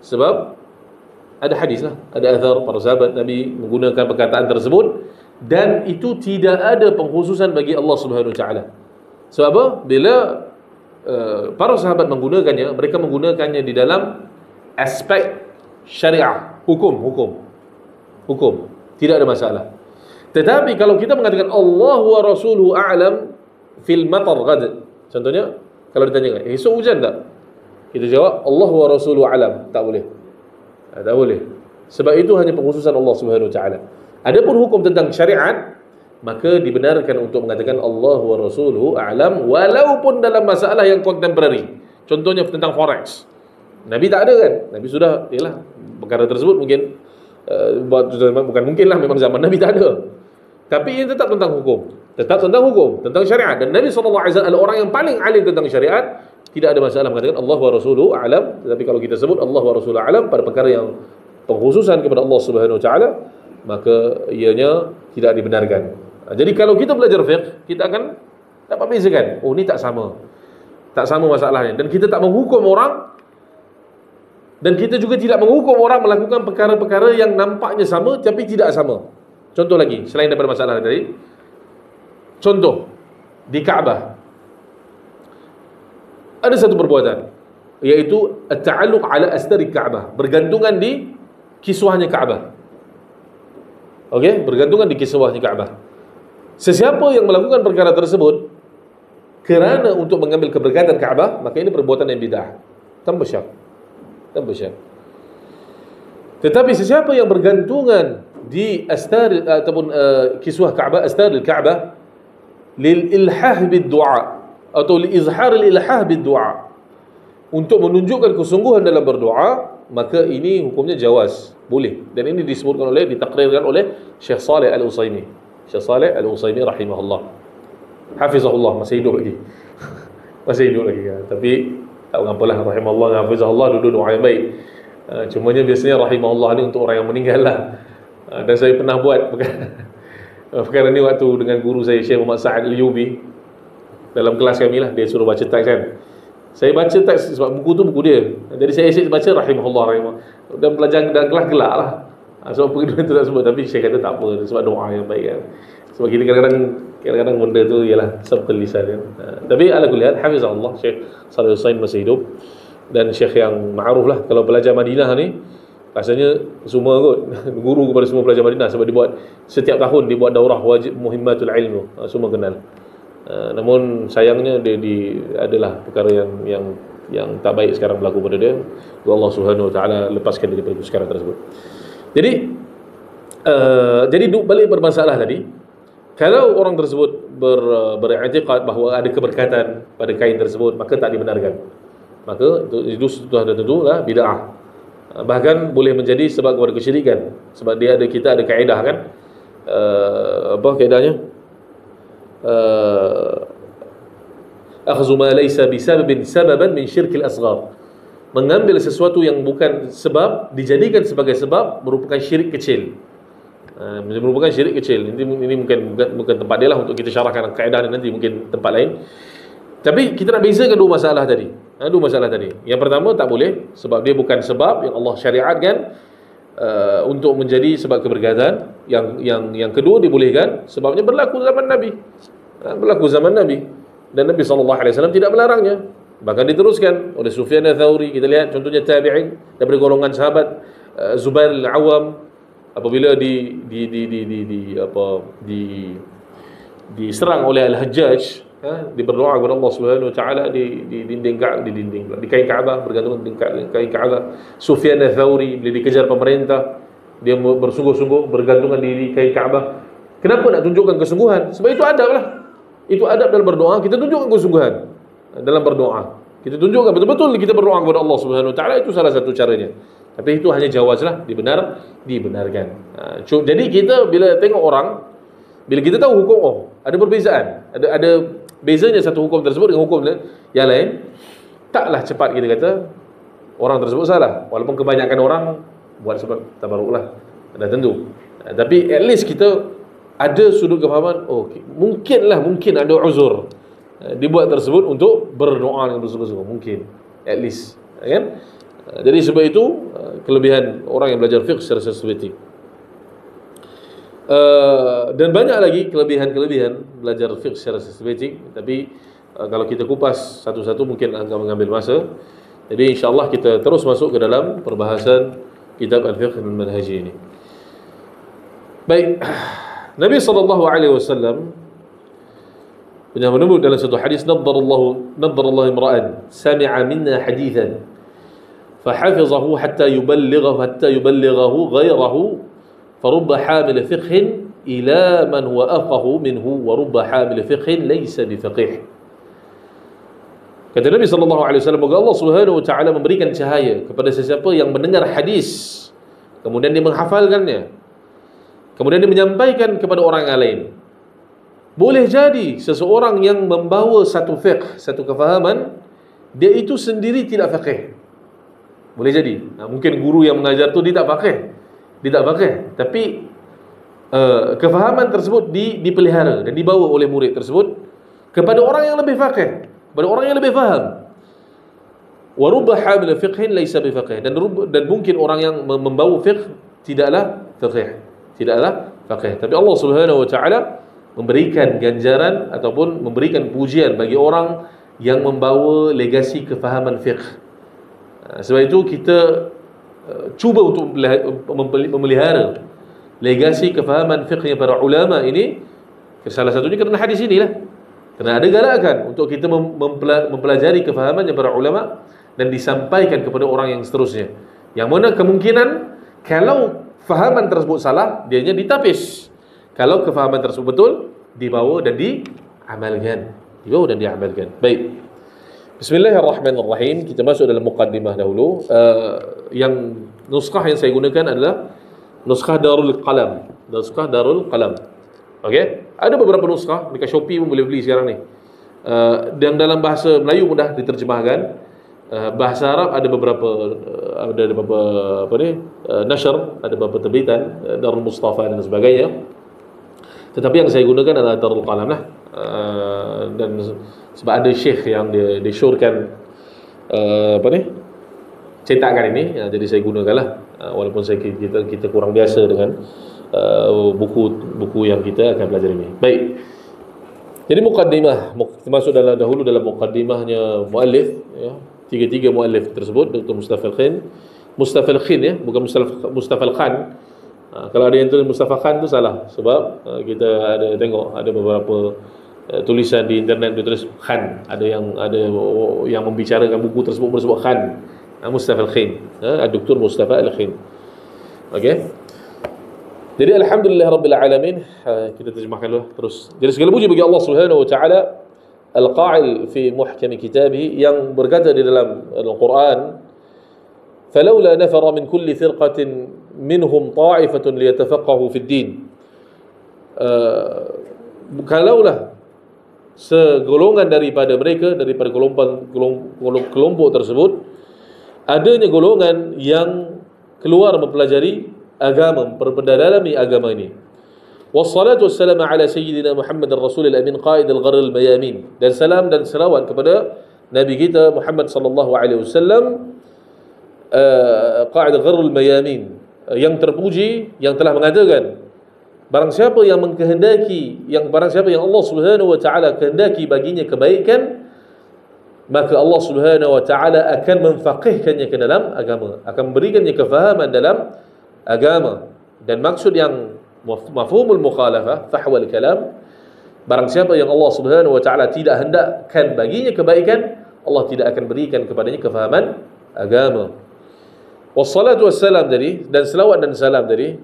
S2: Sebab ada hadis lah, ada athar para sahabat Nabi menggunakan perkataan tersebut, dan itu tidak ada pengkhususan bagi Allah Subhanahu wa taala. Sebab apa? Bila para sahabat menggunakannya, mereka menggunakannya di dalam aspek syariah, hukum. Tidak ada masalah. Tetapi kalau kita mengatakan Allah wa rasuluhu a'lam fil matar ghad, contohnya kalau ditanya esok hujan tak? Kita jawab Allah wa rasuluhu a'lam, tak boleh. Tak boleh. Sebab itu hanya pengkhususan Allah Subhanahu wa taala. Adapun hukum tentang syariat, maka dibenarkan untuk mengatakan Allah wa rasuluhu a'lam walaupun dalam masalah yang contemporary. Contohnya tentang forex. Nabi tak ada kan? Nabi sudah, yalah, perkara tersebut mungkin bukan mungkin lah, memang zaman Nabi tak ada. Tapi ini tetap tentang hukum. Tetap tentang hukum, tentang syariat. Dan Nabi SAW adalah orang yang paling alim tentang syariat. Tidak ada masalah mengatakan Allah wa rasuluhu a'lam. Tetapi kalau kita sebut Allah wa rasuluhu a'lam pada perkara yang pengkhususan kepada Allah Subhanahu wa taala, maka ianya tidak dibenarkan. Jadi kalau kita belajar fiqh, kita akan dapat bezakan. Oh, ni tak sama. Tak sama masalahnya. Dan kita tak menghukum orang, dan kita juga tidak menghukum orang melakukan perkara-perkara yang nampaknya sama tapi tidak sama. Contoh lagi, selain daripada masalah tadi. Contoh, di Kaabah ada satu perbuatan, iaitu at-ta'alluq ala astari Kaabah, bergantungan di kiswahnya Kaabah. Okey, bergantungan di kiswahnya Kaabah. Sesiapa yang melakukan perkara tersebut kerana untuk mengambil keberkatan Kaabah, maka ini perbuatan yang bid'ah tanpa syak. Tetapi sesiapa yang bergantungan di astar ataupun kiswah Kaabah, astaril Kaabah, lil ilhah bid du'a atau li izhar al ilhah bid du'a, untuk menunjukkan kesungguhan dalam berdoa, maka ini hukumnya jawaz, boleh. Dan ini disebutkan oleh, ditakrirkan oleh Syekh Saleh Al-Utsaimin. Syekh Saleh Al-Utsaimin rahimahullah, hafizahullah, masih hidup lagi. Masih hidup lagi ya. Tapi tak mengapalah, rahimahullah, hafizahullah, duduk doa yang baik. Cumanya biasanya rahimahullah ni untuk orang yang meninggal lah. Dan saya pernah buat perkara ni waktu dengan guru saya, Syekh Muhammad Sa'ad Al-Yubi, dalam kelas kami lah. Dia suruh baca teks kan. Saya baca teks sebab buku tu buku dia. Jadi saya asyik baca rahimahullah, rahimahullah. Dan pelajar dalam kelas gelak lah. Sebab pergi tu tak sebut. Tapi saya kata tak apa, sebab doa yang baik kan. Sebab kita kadang-kadang benda tu ialah sabqul lisan kan. Tapi ala kulli hal, hafizahullah, Syekh Shalih Al-Utsaimin masih hidup. Dan syekh yang ma'ruf lah. Kalau pelajar Madinah ni, rasanya semua kot guru kepada semua pelajar Madinah, sebab dibuat setiap tahun dibuat daurah wajib muhimmatul ilmu, semua kenal. Namun sayangnya dia adalah perkara yang tak baik sekarang berlaku pada dia. Allah Subhanahu wa taala lepaskan daripada perkara tersebut. Jadi balik bermasalah tadi, kalau orang tersebut beriktikad bahawa ada keberkatan pada kain tersebut, maka tak dibenarkan. Maka itu sudah tentulah bid'ah. Bahkan boleh menjadi sebab kepada kesyirikan. Sebab kita ada kaedah kan, apa kaedahnya? Akhzu ma laysa bisababin sababan min syirkil asghar. Mengambil sesuatu yang bukan sebab dijadikan sebagai sebab merupakan syirik kecil. Merupakan syirik kecil. Ini bukan tempat dia lah untuk kita syarahkan kaedah nanti, mungkin tempat lain. Tapi kita nak bezakan dua masalah tadi. Yang pertama, tak boleh sebab dia bukan sebab yang Allah syariatkan untuk menjadi sebab keberkatan. Yang kedua dibolehkan sebabnya berlaku zaman Nabi. Dan Nabi SAW tidak melarangnya. Bahkan diteruskan oleh Sufyan Ats-Tsauri. Kita lihat contohnya tabi'in daripada golongan sahabat Zubair Al-Awwam, apabila diserang oleh Al-Hajjaj, dia berdoa kepada Allah Subhanahu wa taala di kain Kaabah, bergantung di kain Kaabah. Sufyan Ats-Tsauri bila dikejar pemerintah, dia bersungguh-sungguh bergantungan di kain Kaabah. Kenapa nak tunjukkan kesungguhan? Sebab itu adab lah. Itu adab dalam berdoa. Kita tunjukkan kesungguhan dalam berdoa. Kita tunjukkan betul-betul kita berdoa kepada Allah Subhanahu wa taala. Itu salah satu caranya. Tapi itu hanya jawaz lah, dibenarkan. Jadi kita bila tengok orang, bila kita tahu hukum, ada perbezaan, ada bezanya satu hukum tersebut dengan hukum yang lain, taklah cepat kita kata orang tersebut salah, walaupun kebanyakan orang buat sebab tabarruk lah, dah tentu. Tapi at least kita ada sudut kefahaman, mungkin ada uzur dibuat tersebut untuk berdoa dengan bersungguh-sungguh, mungkin at least, kan? Jadi sebab itu kelebihan orang yang belajar fiqh secara sistematik. Dan banyak lagi kelebihan belajar fiqh secara sistematik. Tapi kalau kita kupas satu-satu mungkin akan mengambil masa. Jadi insyaAllah kita terus masuk ke dalam perbahasan kitab Al-Fiqh Al-Manhaji ini. Baik, Nabi SAW pernah menyebut dalam satu hadis, naddarallahu imra'an sami'a minna hadithan fahafizahu hatta yuballighahu ghayrahu فرب حامل فقه إلى من هو أفقه منه ورب حامل فقه ليس بفقيه. Kata Nabi SAW, moga Allah Subhanahu wa taala memberikan cahaya kepada sesiapa yang mendengar hadis, kemudian dia menghafalkannya, kemudian dia menyampaikan kepada orang yang lain. Boleh jadi seseorang yang membawa satu fiqh, satu kefahaman, dia itu sendiri tidak faqih. Boleh jadi. Mungkin guru yang mengajar tu dia tak faqih, tapi kefahaman tersebut dipelihara dan dibawa oleh murid tersebut kepada orang yang lebih faqih, kepada orang yang lebih faham. Wa rubba hamil fiqhin laysa bifaqih, dan mungkin orang yang membawa fiqh tidaklah faqih. Tapi Allah Subhanahu wa taala memberikan ganjaran ataupun memberikan pujian bagi orang yang membawa legasi kefahaman fiqh. Sebab itu kita cuba untuk memelihara legasi kefahaman fiqhnya para ulama ini. Salah satunya kerana hadis inilah, kerana ada galakan untuk kita mempelajari kefahamannya para ulama dan disampaikan kepada orang yang seterusnya, yang mana kemungkinan kalau fahaman tersebut salah, dianya ditapis. Kalau kefahaman tersebut betul, dibawa dan diamalkan. Baik. Bismillahirrahmanirrahim. Kita masuk dalam muqaddimah dahulu. Yang nuskah yang saya gunakan adalah nuskah Darul Qalam. Okey. Ada beberapa nuskah dekat Shopee pun boleh beli sekarang ni. Dan dalam bahasa Melayu mudah diterjemahkan. Bahasa Arab ada beberapa nashr, ada beberapa terbitan, Darul Mustafa dan sebagainya. Tetapi yang saya gunakan adalah Darul Qalam lah. Dan sebab ada syekh yang dia syorkan cetakan ini, jadi saya gunakanlah, walaupun kita kurang biasa dengan buku yang kita akan belajar ini. Baik. Jadi muqaddimah, masuk dahulu dalam muqaddimahnya muallif, ya. Tiga muallif tersebut, Dr. Mustafa Al-Khin, ya, bukan Mustafa Al-Khan. Kalau ada yang tulis Mustafa Khan tu salah, sebab kita ada tengok ada beberapa tulisan di internet dia tulis Khan, ada yang membicarakan buku tersebut bersebut Khan. Mustafa Al-Khin, Dr. Mustafa Al-Khin. Okey. Jadi alhamdulillah rabbil alamin, kita terjemahkan dulu terus. Jadi segala puji bagi Allah Subhanahu wa taala al-qa'il fi muhkam kitabih, yang berkata di dalam Al-Quran, فلولا نفر من كل فرقة منهم طائفة ليتفقهوا في الدين. Kalaulah segolongan daripada mereka, daripada kelompok tersebut, adanya golongan yang keluar mempelajari agama, memperdalami agama ini. Wassalatu wassalamu ala sayyidina Muhammad ar-Rasul al-Amin qaid al-Gharr al-Mayamin. Dan salam dan selawat kepada Nabi kita Muhammad sallallahu alaihi wasallam, qaid al-Gharr al-Mayamin, yang terpuji, yang telah mengatakan, barang siapa yang Allah Subhanahu wa taala kehendaki baginya kebaikan, maka Allah Subhanahu wa taala akan memfaqihkannya ke dalam agama, akan memberikannya kefahaman dalam agama. Dan maksud yang mafhumul mukhalafah, fahwal kalam, barang siapa yang Allah Subhanahu wa taala tidak hendakkan baginya kebaikan, Allah tidak akan berikan kepadanya kefahaman agama. Wassalatu wassalam tadi, dan selawat dan salam tadi,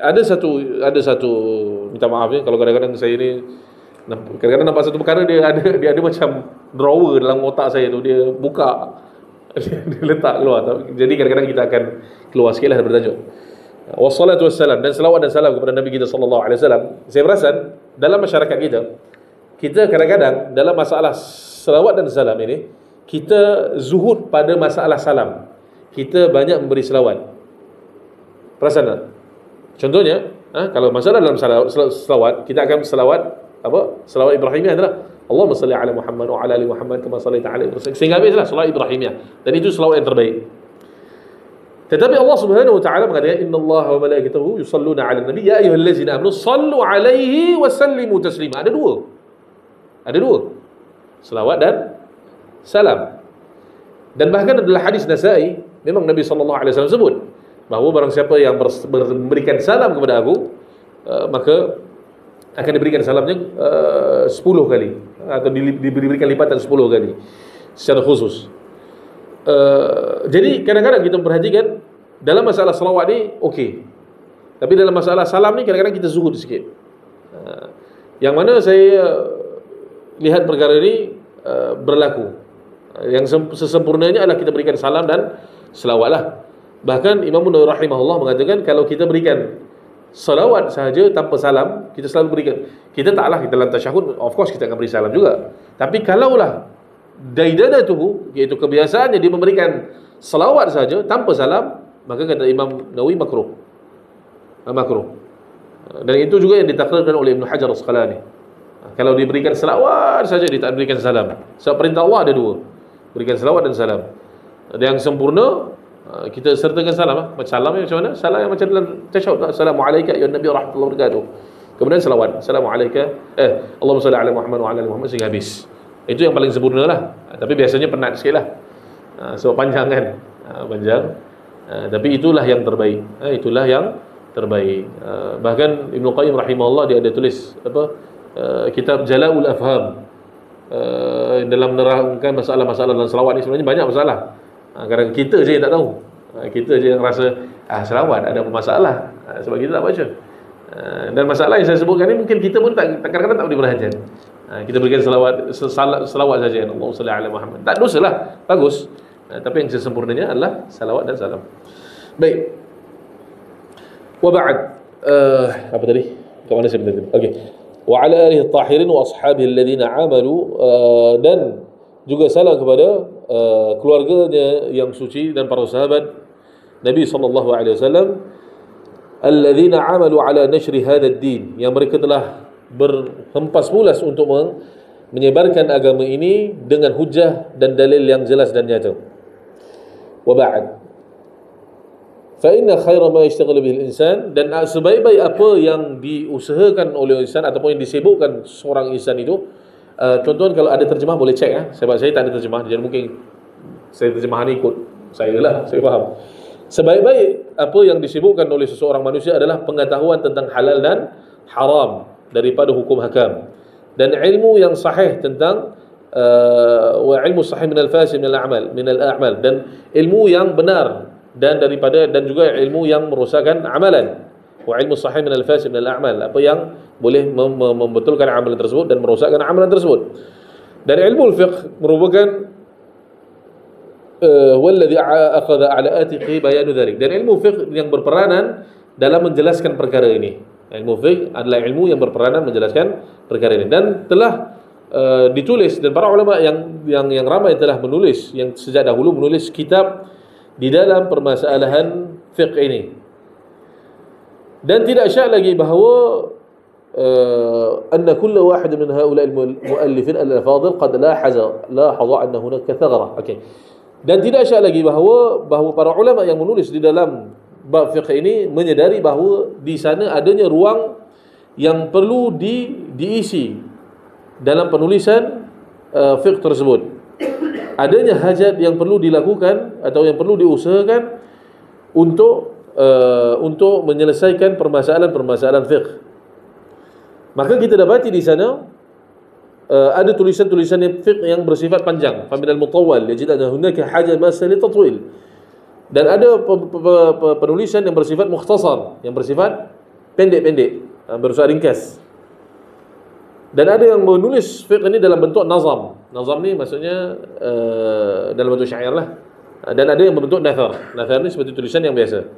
S2: ada satu minta maaf ya kalau kadang-kadang saya ni nampak satu perkara, dia ada macam drawer dalam otak saya tu, dia buka dia letak keluar. Jadi kadang-kadang kita akan keluar sikitlah daripada tajuk. Wassalatu wassalam, dan selawat dan salam kepada Nabi kita sallallahu alaihi wasallam. Saya perasan dalam masyarakat kita kadang-kadang dalam masalah selawat dan salam ini, kita zuhud pada masalah salam. Kita banyak memberi selawat. Perasan tak? Contohnya, kalau masalah dalam selawat, kita akan selawat selawat Ibrahimiyah adalah Allahumma salli ala Muhammad wa ala ali Muhammad kama sallaita ala Ibrahim, sehingga habislah selawat Ibrahimiyah. Dan itu selawat yang terbaik. Tetapi Allah Subhanahu wa taala mengatakan, innallaha wa malaikatahu yusalluna 'alan nabi ya ayyuhallazina amanu sallu 'alaihi wa sallimu taslima. Ada dua. Selawat dan salam. Dan bahkan adalah hadis Nasa'i, memang Nabi sallallahu alaihi wasallam sebut bahawa barang siapa yang memberikan salam kepada aku, maka akan diberikan salamnya 10 kali, atau diberikan lipatan 10 kali secara khusus. Jadi kadang-kadang kita memperhatikan dalam masalah selawat ni okey, tapi dalam masalah salam ni kadang-kadang kita zuhud sikit. Yang mana saya lihat perkara ni berlaku, yang sesempurnanya adalah kita berikan salam dan selawat lah. Bahkan Imam Nawawi rahimahullah mengatakan, kalau kita berikan salawat sahaja tanpa salam, kita selalu berikan, kita taklah kita dalam tasyahud, of course kita akan beri salam juga. Tapi kalaulah daidanatuhu, iaitu kebiasaannya dia memberikan salawat saja tanpa salam, maka kata Imam Nawawi makruh. Dan itu juga yang ditakrarkan oleh Ibn Hajar Al-Asqalani. Kalau diberikan salawat saja, dia tak berikan salam. Sebab perintah Allah ada dua, berikan salawat dan salam. Yang sempurna kita sertakan salam. Salamnya macam mana? Salam yang macam dalam tasyahud. Assalamualaikum ya Nabi rahmatullahi wabarakatuh. Kemudian salawat. Assalamualaikum Allahumma salli ala Muhammad wa ala ali Muhammad sehingga habis. Itu yang paling sempurna lah. Tapi biasanya penat sikit lah, sebab panjang kan, panjang. Tapi itulah yang terbaik. Itulah yang terbaik. Bahkan Ibn Qayyim rahimahullah, dia ada tulis kitab Jala'ul Afham, dalam menerangkan masalah-masalah dalam selawat ni. Sebenarnya banyak masalah. Kadang kita je yang tak tahu. Kita je yang rasa selawat ada apa masalah? Sebab kita tak baca. Dan masalah yang saya sebutkan ni mungkin kita pun kadang-kadang tak beri perhatian. Kita berikan selawat saja. Allahumma salli ala Muhammad. Tak dosalah, bagus. Tapi yang sesempurnanya adalah salawat dan salam. Baik. Wa ba'd. Apa tadi? Kat mana saya berhenti? Okey. Wa ala alihi at-tahirin wa ashabihi alladhina amalu, dan juga salam kepada keluarganya yang suci dan para sahabat Nabi sallallahu alaihi wasallam alladhina amalu ala nashri hadha ad-din, yang mereka telah berhempas pulas untuk menyebarkan agama ini dengan hujah dan dalil yang jelas dan nyata. Wa ba'd. Fa inna khaira ma yashtaghalu bihi al-insan, dan sebaik-baik apa yang diusahakan oleh insan ataupun yang disibukkan seorang insan itu, contohnya kalau ada terjemah boleh cek sebab saya tak ada terjemah, jadi mungkin saya terjemah ni ikut saya lah, saya faham. Sebaik-baik apa yang disibukkan oleh seseorang manusia adalah pengetahuan tentang halal dan haram daripada hukum hakam, dan ilmu yang sahih tentang wa ilmu sahih min al-fasid min al-a'mal, dan ilmu yang benar dan juga ilmu yang merosakkan amalan. Wa ilmu sahih min al-fasid min al-a'mal, apa yang boleh membetulkan amalan tersebut dan merosakkan amalan tersebut. Dan ilmu al-fiqh merupakan walladhi akhadha ala atiqi bayanu dzalik, dan ilmu fiqh yang berperanan dalam menjelaskan perkara ini. Ilmu fiqh adalah ilmu yang berperanan menjelaskan perkara ini, dan telah ditulis, dan para ulama yang ramai telah menulis, yang sejak dahulu menulis kitab di dalam permasalahan fiqh ini. Dan tidak syak lagi bahawa anna kulla wahid min haula al-muallifin al-fadil qad lahaza anna hunaka thagara. Okey. Dan tidak syak lagi bahawa para ulama yang menulis di dalam bab fiqh ini menyedari bahawa di sana adanya ruang yang perlu diisi dalam penulisan fiqh tersebut. Adanya hajat yang perlu dilakukan atau yang perlu diusahakan untuk menyelesaikan permasalahan fiqh. Maka kita dapati di sana ada tulisan-tulisan fiqh yang bersifat panjang, faminal mutawwal yajid anna hunaka haja masal tatwil, dan ada penulisan yang bersifat mukhtasar, yang bersifat pendek-pendek, bersifat ringkas. Dan ada yang menulis fiqh ini dalam bentuk nazam. Nazam ni maksudnya dalam bentuk syair lah. Dan ada yang berbentuk nathar. Nathar ni seperti tulisan yang biasa.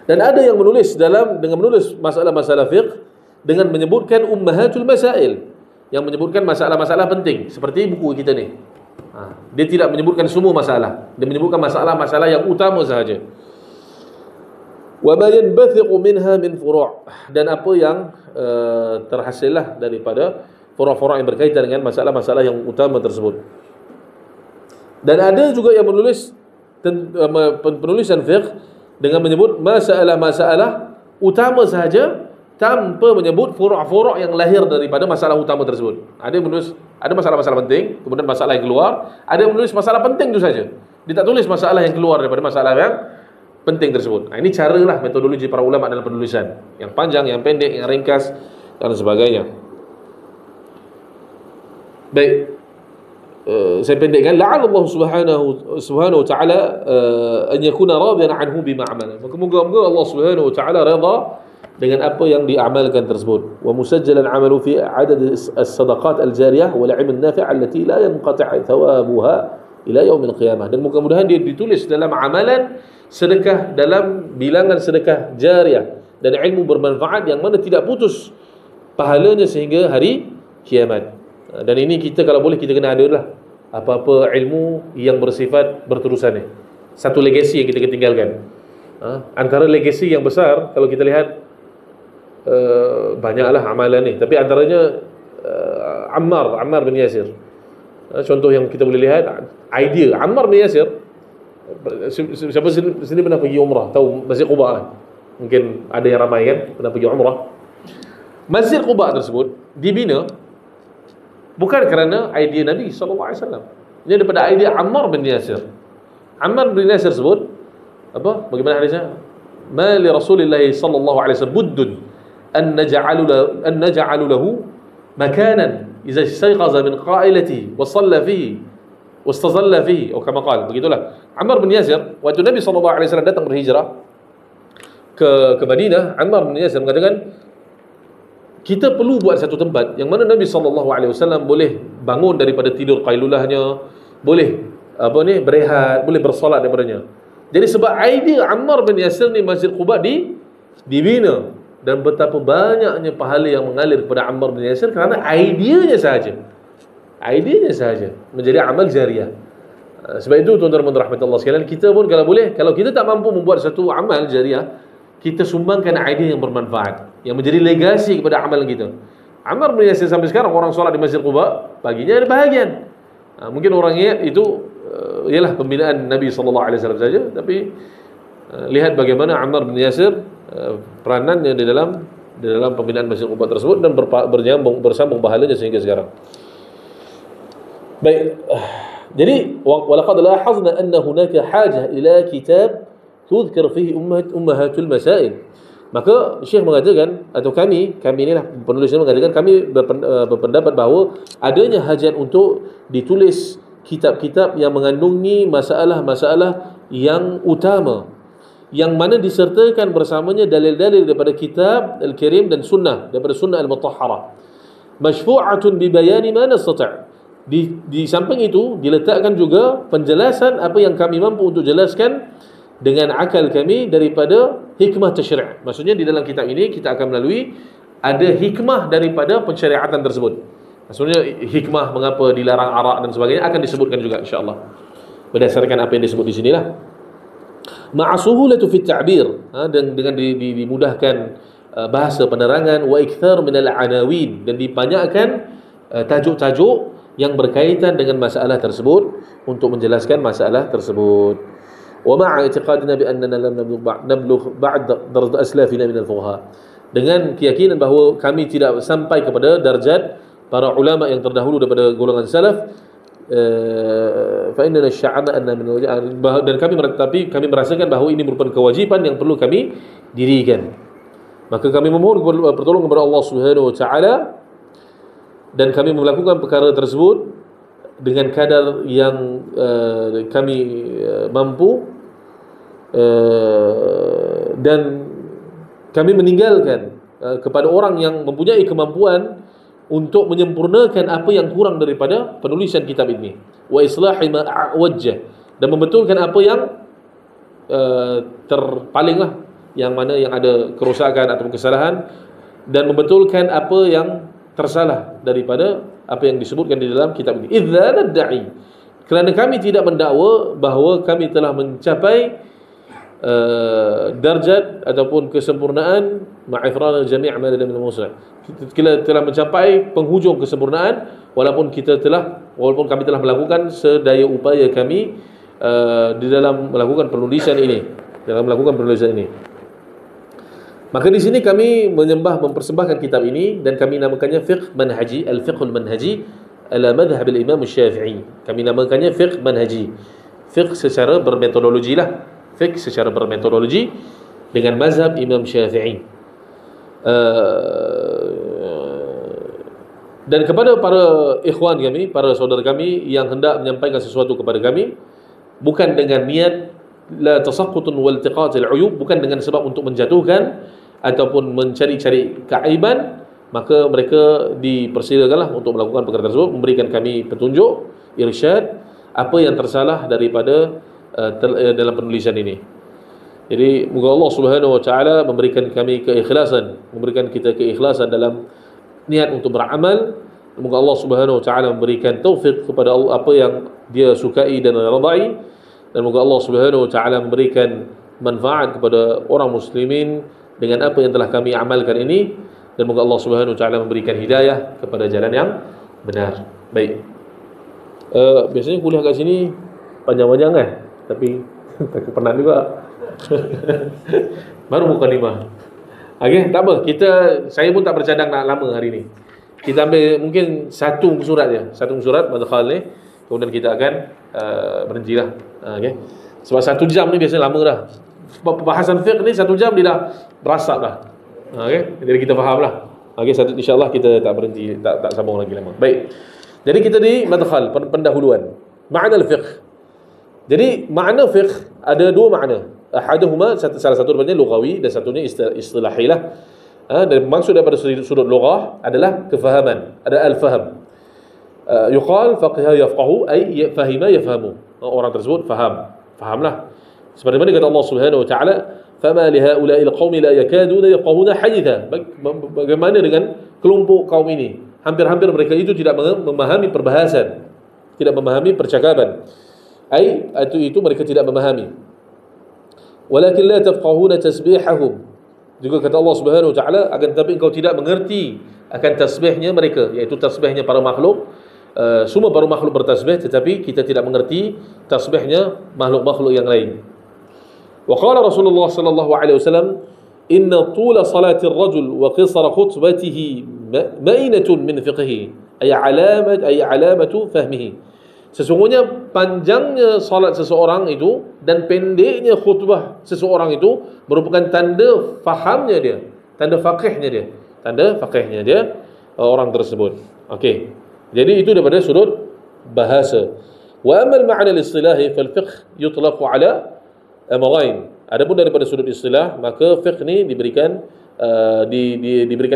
S2: Dan ada yang menulis dengan menulis masalah-masalah fiqh dengan menyebutkan ummahatul masail, yang menyebutkan masalah-masalah penting, seperti buku kita ni. Dia tidak menyebutkan semua masalah, dia menyebutkan masalah-masalah yang utama sahaja. Wa ma yanbathiqu minha min furu', dan apa yang terhasillah daripada furu'-furu' yang berkaitan dengan masalah-masalah yang utama tersebut. Dan ada juga yang menulis penulisan fiqh dengan menyebut masalah-masalah utama sahaja tanpa menyebut furu'-furu' yang lahir daripada masalah utama tersebut. Ada yang menulis ada masalah-masalah penting, kemudian masalah yang keluar. Ada yang menulis masalah penting itu saja, dia tak tulis masalah yang keluar daripada masalah yang penting tersebut. Ini caralah metodologi para ulama dalam penulisan, yang panjang, yang pendek, yang ringkas dan sebagainya. Baik, saya pendekkan. La'allahu subhanahu wa ta'ala an yakuna radiyan anhu bima amala. Moga-moga Allah subhanahu wa ta'ala redha dengan apa yang diamalkan tersebut. Wa musajjalan amalu fi adad as-sadaqat al-jariyah wal 'ilm an-nafi' allati la yanqati' thawabuha ila yaumil qiyamah. Dan mudah-mudahan dia ditulis dalam amalan sedekah, dalam bilangan sedekah jariyah dan ilmu bermanfaat yang mana tidak putus pahalanya sehingga hari kiamat. Dan ini kita kalau boleh kita kena ada lah apa-apa ilmu yang bersifat berterusan ni. Satu legasi yang kita tinggalkan. Antara legasi yang besar kalau kita lihat, banyaklah amalan ni, tapi antaranya Ammar bin Yasir. Contoh yang kita boleh lihat, idea Ammar bin Yasir. Siapa sini pernah pergi umrah, tahu Masjid Quba? Mungkin ada yang ramai kan pernah pergi umrah. Masjid Quba tersebut dibina bukan kerana idea Nabi SAW. Ini daripada idea Ammar bin Yasir. Ammar bin Yasir sebut apa? Bagaimana hadisnya? Ma li Rasulillah sallallahu alaihi wasallam buddun an naj'alu lahu makanan idza istayqaza min qailatihi wa shalla fihi wastazalla fihi, atau kama qala. Begitulah Ammar bin Yasir waktu Nabi sallallahu alaihi wasallam datang berhijrah, ke Madinah, Ammar bin Yasir mengatakan, kita perlu buat satu tempat yang mana Nabi SAW boleh bangun daripada tidur qailulahnya, boleh berehat, boleh bersolat daripadanya. Jadi sebab idea Ammar bin Yasir ni Masjid Quba dibina, dan betapa banyaknya pahala yang mengalir kepada Ammar bin Yasir kerana idenya sahaja menjadi amal jariah. Sebab itu tuan-tuan dan rahmat Allah sekalian, kita pun kalau boleh, kalau kita tak mampu membuat satu amal jariah, kita sumbangkan idea yang bermanfaat, yang menjadi legasi kepada amalan kita. Ammar bin Yasir sampai sekarang orang solat di Masjid Quba, paginya ada bahagian. Mungkin orang ingat itu ialah pembinaan Nabi SAW saja, tapi lihat bagaimana Ammar bin Yasir peranannya di dalam pembinaan Masjid Quba tersebut, dan bersambung pahalanya sehingga sekarang. Baik, jadi walaqad lahazna anna hunaka hajah ila kitab tudhkar fihi ummahatul masail. Maka Syekh mengatakan, atau kami inilah penulis ini mengatakan, kami berpendapat bahawa adanya hajat untuk ditulis kitab-kitab yang mengandungi masalah-masalah yang utama, yang mana disertakan bersamanya dalil-dalil daripada kitab Al-Karim dan sunnah, daripada sunnah Al-Mutahharah, masyfu'atun bi bayani ma nastati'. Di samping itu diletakkan juga penjelasan apa yang kami mampu untuk jelaskan dengan akal kami daripada hikmah tasyri'. Maksudnya di dalam kitab ini kita akan melalui ada hikmah daripada pensyariatan tersebut. Maksudnya hikmah mengapa dilarang arak dan sebagainya akan disebutkan juga insya-Allah berdasarkan apa yang disebut di sinilah. Ma'asuhulatu fit ta'bir, dan dengan dimudahkan bahasa penerangan, wa ikthar min al-anawin, dan dibanyakkan tajuk-tajuk yang berkaitan dengan masalah tersebut untuk menjelaskan masalah tersebut. Wa ma'a i'tiqadina bi annana lam nablugh ba'd darajat aslafina min al-fuqaha, dengan keyakinan bahawa kami tidak sampai kepada darjat para ulama yang terdahulu daripada golongan salaf. Fa inna sya'ana anna min dan kami merasakan bahawa ini merupakan kewajiban yang perlu kami dirikan. Maka kami memohon pertolongan kepada Allah Subhanahu wa taala, dan kami melakukan perkara tersebut dengan kadar yang kami mampu, dan kami meninggalkan kepada orang yang mempunyai kemampuan untuk menyempurnakan apa yang kurang daripada penulisan kitab ini, wa islahi ma a'wajjah, dan membetulkan apa yang terpalinglah, yang mana yang ada kerosakan atau kesalahan, dan membetulkan apa yang tersalah daripada apa yang disebutkan di dalam kitab ini. Idza nad'i, kerana kami tidak mendakwa bahawa kami telah mencapai darjat ataupun kesempurnaan, ma'ifrana jami' ma ladai min al-musa', kita telah mencapai penghujung kesempurnaan, walaupun kami telah melakukan sedaya upaya kami di dalam melakukan penulisan ini, Maka di sini kami mempersembahkan kitab ini, dan kami namakannya fiqh manhaji, al-fiqhul manhaji ala madhhab al-Imam Syafi'i. Kami namakannya fiqh manhaji, fiqh secara bermetodologi dengan mazhab Imam Syafi'i. Dan kepada para ikhwan kami, para saudara kami yang hendak menyampaikan sesuatu kepada kami, bukan dengan niat la tasaqqutun wal iltiqat al-uyub, bukan dengan sebab untuk menjatuhkan ataupun mencari-cari keaiban, maka mereka dipersilakanlah untuk melakukan perkara tersebut, memberikan kami petunjuk, irsyad apa yang tersalah daripada dalam penulisan ini. Jadi moga Allah Subhanahu wa taala memberikan kami keikhlasan, memberikan kita keikhlasan dalam niat untuk beramal. Moga Allah Subhanahu wa taala memberikan taufik kepada Allah apa yang Dia sukai dan redai, dan moga Allah Subhanahu wa taala memberikan manfaat kepada orang muslimin dengan apa yang telah kami amalkan ini, dan moga Allah Subhanahu wa taala memberikan hidayah kepada jalan yang benar. Baik. Biasanya kuliah kat sini panjang-panjang kan, tapi penat juga. Baru mukadimah. Okey, tak apa. Saya pun tak bercadang nak lama hari ni. Kita ambil mungkin satu surat je, satu surat madkhal ni, kemudian kita akan berhentilah. Okey. Sebab 1 jam ni biasanya lama dah. Pembahasan fiqh ni 1 jam dia dah berasap dah. Okey, jadi kita fahamlah. Okey, insya-Allah kita tak berhenti, tak sambung lagi lama. Baik. Jadi kita di madkhal, pendahuluan. Makna al-fiqh. Jadi makna fiqh ada 2 makna. ahaduhuma, salah satu daripadanya lughawi dan satunya istilahilah. Dan maksud daripada sudut lughah adalah kefahaman, ada al-faham. Yuqal faqiha yafqahu, ay fahima yafhamu. Orang tersebut fahamlah. Seperti mana kata Allah Subhanahu wa taala, fama li haula'il qaumi la yakaduna yafqahuna haditha. Bagaimana dengan kelompok kaum ini? Hampir-hampir mereka itu tidak memahami perbahasan, tidak memahami percakapan. Itu mereka tidak memahami. Walakin la tafqahuna tasbihahum. Juga kata Allah Subhanahu wa taala, akan tetapi engkau tidak mengerti akan tasbihnya mereka, iaitu tasbihnya para makhluk. Semua para makhluk bertasbih, tetapi kita tidak mengerti tasbihnya makhluk-makhluk yang lain. Wa qala Rasulullah sallallahu alaihi wasallam, inna tula salati ar-rajul wa qisara khutbatihi ma'inatun min fiqhihi, ay alamatu fahmihi. Sesungguhnya panjangnya salat seseorang itu dan pendeknya khutbah seseorang itu merupakan tanda fahamnya dia, tanda faqihnya dia orang tersebut. Okey. Jadi itu daripada sudut bahasa. Wa amal ma'na al-istilahi fal fiqh yutlaqu ala amrayn. Adapun daripada sudut istilah, maka fiqh ni diberikan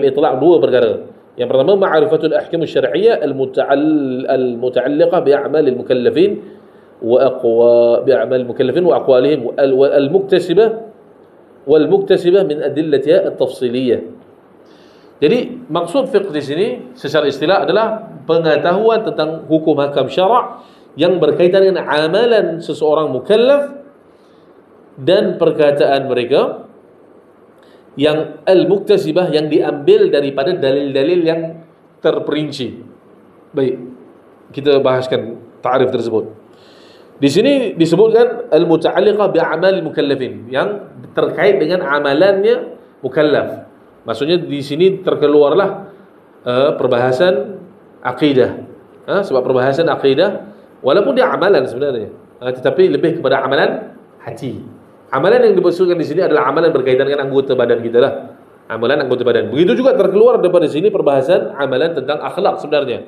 S2: itlaq dua perkara. Yang pertama, ma'rifatul ahkam asy-syar'iyyah al-muta'alliqah bi'a'mal al-mukallafin wa aqwalihim wal-muktasibah min adillatiha at-tafsiliyah. Jadi maksud fiqh di sini secara istilah adalah pengetahuan tentang hukum hakam syarak yang berkaitan dengan amalan seseorang mukallaf dan perkataan mereka yang al-muktasibah, yang diambil daripada dalil-dalil yang terperinci. Baik, kita bahaskan ta'rif tersebut. Di sini disebutkan al-muta'alliqah bi'amal mukallafin, yang terkait dengan amalannya mukallaf. Maksudnya di sini terkeluarlah perbahasan akidah. Sebab perbahasan akidah walaupun dia amalan sebenarnya, tetapi lebih kepada amalan hati. Amalan yang dimaksudkan di sini adalah amalan berkaitan dengan anggota badan kita lah. Amalan anggota badan. Begitu juga terkeluar daripada sini perbahasan amalan tentang akhlak sebenarnya.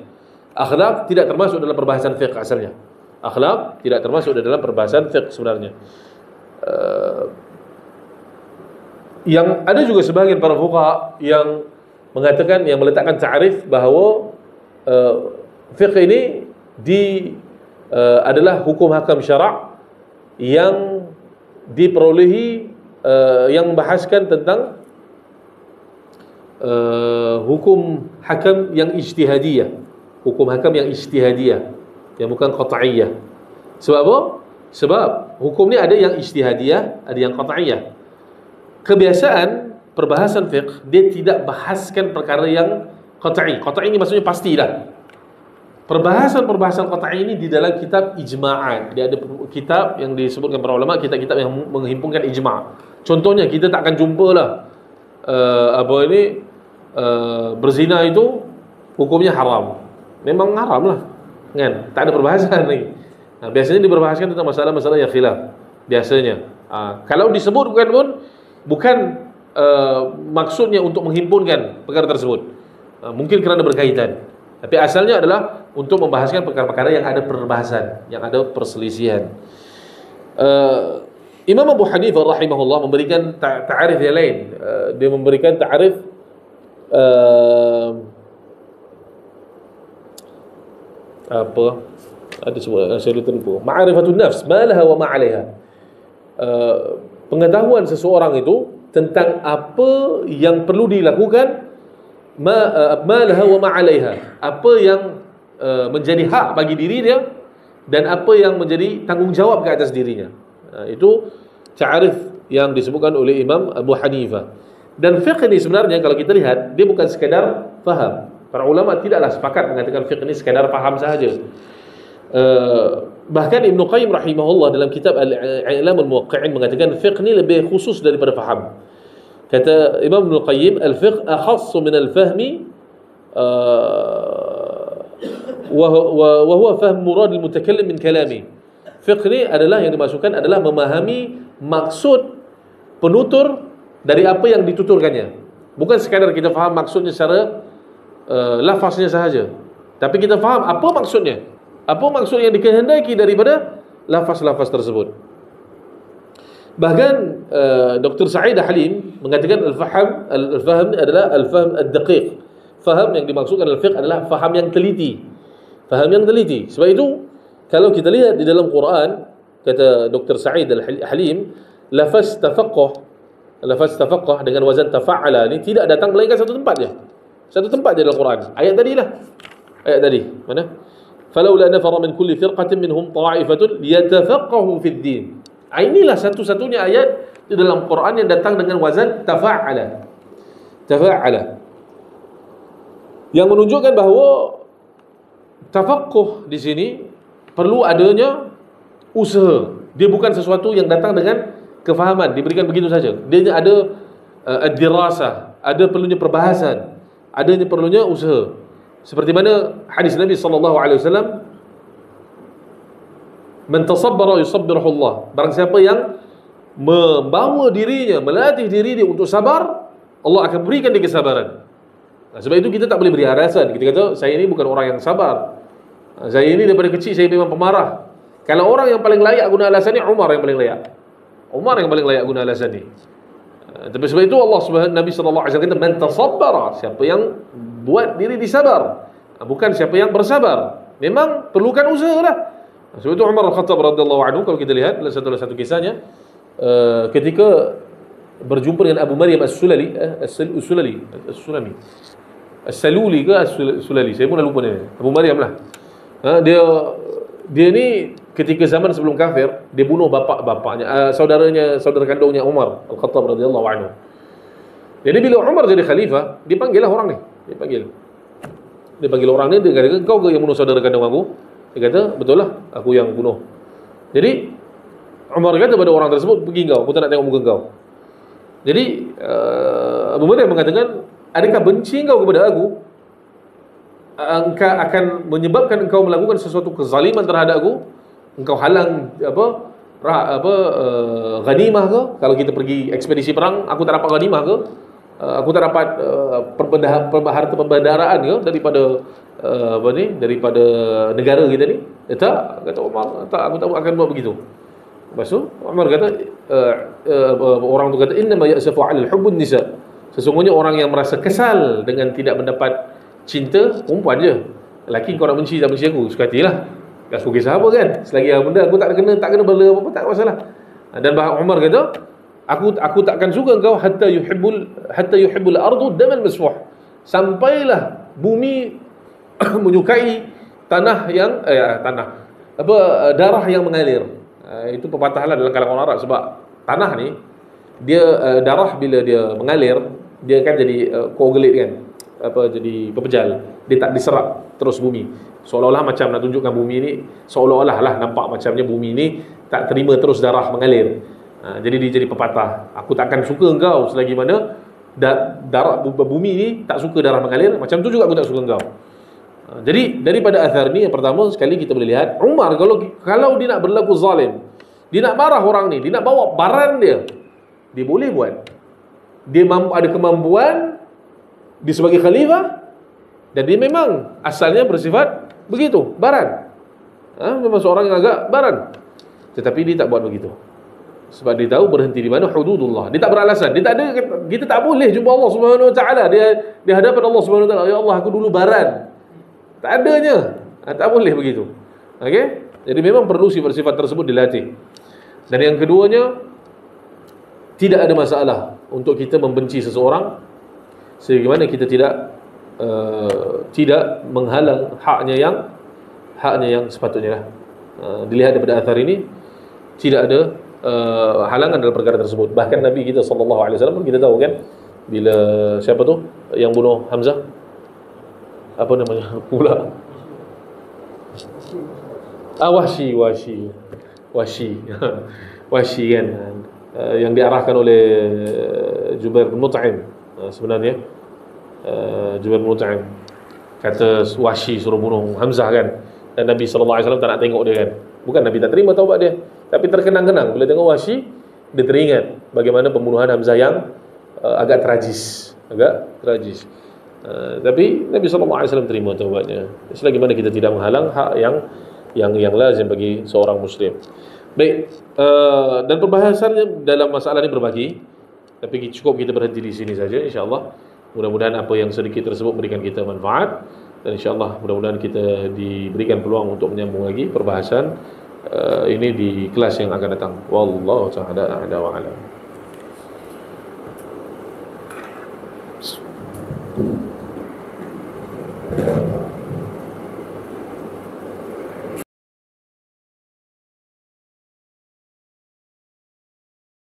S2: Akhlak tidak termasuk dalam perbahasan fiqh asalnya. Akhlak tidak termasuk dalam perbahasan fiqh sebenarnya. Yang ada juga sebahagian para fuqaha yang mengatakan, yang meletakkan ta'rif bahawa fiqh ini adalah hukum hakam syarak yang diperolehi, yang membahaskan tentang hukum hakam yang ijtihadiyah, hukum hakam yang ijtihadiyah, yang bukan qat'iyah. Sebab apa? Sebab hukum ni ada yang ijtihadiyah, ada yang qat'iyah. Kebiasaan perbahasan fiqh, dia tidak bahaskan perkara yang qat'i. Qat'i ini maksudnya pastilah. Perbahasan qat'i ini di dalam kitab ijma'at. Dia ada kitab yang disebutkan para ulama, kitab-kitab yang menghimpunkan ijma'. Contohnya, kita tak akan jumpa lah berzina itu hukumnya haram. Memang haram lah, kan? Tak ada perbahasan lagi. Biasanya diperbahaskan tentang masalah-masalah yang khilaf. Biasanya kalau disebutkan pun bukan maksudnya untuk menghimpunkan perkara tersebut, mungkin kerana berkaitan, tapi asalnya adalah untuk membahaskan perkara-perkara yang ada perbahasan, yang ada perselisihan. Imam Abu Hanifah rahimahullah memberikan ta'arif yang lain. Dia memberikan ta'arif ada semua, saya lupa. Ma'rifatun nafs, ma laha wa ma 'alaiha. Pengetahuan seseorang itu tentang apa yang perlu dilakukan, ma laha wa ma 'alaiha, apa yang menjadi hak bagi diri dia dan apa yang menjadi tanggungjawab ke atas dirinya. Itu ta'arif yang disebutkan oleh Imam Abu Hanifah. Dan fiqh ini sebenarnya kalau kita lihat, dia bukan sekadar faham. Para ulama tidaklah sepakat mengatakan fiqh ini sekadar faham sahaja. Bahkan Ibn Qayyim rahimahullah dalam kitab Al-I'lam Al-Muwaqqi'in mengatakan fiqh ini lebih khusus daripada faham. Kata Imam Ibn Qayyim, al-fiqh akhassu min al-fahmi wa huwa fahm murad al-mutakallim min kalami. Fiqh ni adalah, yang dimasukkan adalah memahami maksud penutur dari apa yang dituturkannya. Bukan sekadar kita faham maksudnya secara lafaznya sahaja, tapi kita faham apa maksudnya, apa maksud yang dikehendaki daripada lafaz-lafaz tersebut. Bahkan Dr. Sa'id Halim mengatakan al-faham adalah al-faham ad-daqiq. Faham yang dimaksudkan al-fiqh adalah faham yang teliti. Faham yang teliti. Sebab itu kalau kita lihat di dalam Quran, kata Dr. Sa'id Halim, lafaz tafaqqah dengan wazan tafa'ala ni tidak datang melainkan satu tempat je. Satu tempat je dalam Quran. Ayat tadi lah. Ayat tadi. Mana? Falaula nafara min kulli firqatin minhum ta'ifatun liyatafaqahu fid din. Inilah satu-satunya ayat di dalam Quran yang datang dengan wazan tafa'ala. Tafa'ala. Yang menunjukkan bahawa tafaqquh di sini perlu adanya usaha. Dia bukan sesuatu yang datang dengan kefahaman, diberikan begitu saja. Dia ada ad-dirasah, ada perlunya perbahasan, adanya perlunya usaha. Seperti mana hadis Nabi sallallahu alaihi wasallam, "Man tasabbara yusabbirhu Allah." Barang siapa yang membawa dirinya, melatih diri dia untuk sabar, Allah akan berikan dia kesabaran. Sebab itu kita tak boleh beri alasan. Kita kata saya ini bukan orang yang sabar. Saya ini daripada kecil saya memang pemarah. Kalau orang yang paling layak guna alasan ni, Umar yang paling layak. Umar yang paling layak guna alasan ni. Tapi sebab itu Nabi sallallahu alaihi wasallam kata man tasabbara, siapa yang buat diri disabar, bukan siapa yang bersabar. Memang perlukan usaha lah. Sebab itu Umar Al-Khattab radhiyallahu anhu, kalau kita lihat dalam satu kisahnya, ketika berjumpa dengan Abu Maryam As-Sulami, As-Saluli ke As-Sulali, saya pun dah lupa dia. Abu Maryam lah. Dia ni ketika zaman sebelum kafir, dia bunuh bapaknya, saudara kandungnya Umar Al-Khattab radhiyallahu anhu. Jadi bila Umar jadi khalifah, dia panggil lah orang ni. Dia panggil orang ni, dia kata, "Kau ke yang bunuh saudara kandung aku?" Dia kata, "Betul lah, aku yang bunuh." Jadi Umar kata pada orang tersebut, "Pergi kau, aku tak nak tengok muka kau." Jadi Abu Maryam mengatakan, "Adakah benci engkau kepada aku? Engkau akan menyebabkan engkau melakukan sesuatu kezaliman terhadap aku? Engkau halang ghanimah ke? Kalau kita pergi ekspedisi perang, aku tak dapat ghanimah ke? Aku tak dapat harta perbendaharaan ke daripada daripada negara kita ni?" Tak, kata Umar, tak, aku tak akan buat begitu. Lepas tu Umar kata, orang tu kata, "Innama ya'safu 'alal hubbun nisa." Sesungguhnya orang yang merasa kesal dengan tidak mendapat cinta perempuan je. Lelaki kau nak benci tak benci aku, suka hatilah. Aku kisah apa kan? Selagi benda aku tak kena bela apa-apa, tak masalah. Dan Umar kata, aku takkan suka engkau hatta yuhibbul ardu damal masfuh. Sampailah bumi menyukai darah yang mengalir. Itu pepatah lah dalam kalangan Arab, sebab tanah ni dia darah bila dia mengalir, dia kan jadi coagulate kan, jadi pepejal, dia tak diserap terus bumi, seolah-olah macam nak tunjukkan bumi ni, seolah-olah lah nampak macamnya bumi ni tak terima terus darah mengalir. Jadi dia jadi pepatah, aku takkan suka engkau selagi mana darah bumi ni tak suka darah mengalir, macam tu juga aku tak suka engkau. Jadi daripada athar ni, yang pertama sekali kita boleh lihat Umar kalau dia nak berlaku zalim, dia nak marah orang ni, dia nak bawa baran dia boleh buat. Dia ada kemampuan, dia sebagai khalifah, dan dia memang asalnya bersifat begitu, baran. Memang seorang yang agak baran. Tetapi dia tak buat begitu, sebab dia tahu berhenti di mana hududullah. Dia tak beralasan. Kita tak boleh jumpa Allah Subhanahu Wa Taala. Di hadapan Allah Subhanahu Wa Taala, "Ya Allah, aku dulu baran." Tak adanya. Tak boleh begitu. Okey? Jadi memang perlu sifat-sifat tersebut dilatih. Dan yang keduanya, tidak ada masalah untuk kita membenci seseorang sebagaimana kita tidak menghalang haknya yang sepatutnya lah. Dilihat daripada athar ini, tidak ada halangan dalam perkara tersebut. Bahkan Nabi kita sallallahu alaihi wasallam, kita tahu kan, bila siapa tu yang bunuh Hamzah, apa namanya pula, Wahsy kan, yang diarahkan oleh Jubair bin Mut'im. Sebenarnya Jubair bin Mut'im kata Wahsy suruh bunuh Hamzah kan, dan Nabi sallallahu alaihi wasallam tak nak tengok dia kan. Bukan Nabi tak terima taubat dia, tapi terkenang-kenang bila tengok Wahsy, dia teringat bagaimana pembunuhan Hamzah yang agak tragis. Tapi Nabi SAW terima taubatnya. Selagi mana kita tidak menghalang hak yang lazim bagi seorang muslim. Baik, dan perbahasannya dalam masalah ini berbagi. Tapi cukup kita berhenti di sini saja, insya-Allah. Mudah-mudahan apa yang sedikit tersebut berikan kita manfaat, dan insya-Allah mudah-mudahan kita diberikan peluang untuk menyambung lagi perbahasan ini di kelas yang akan datang. Wallahu ta'ala a'la wa a'lam.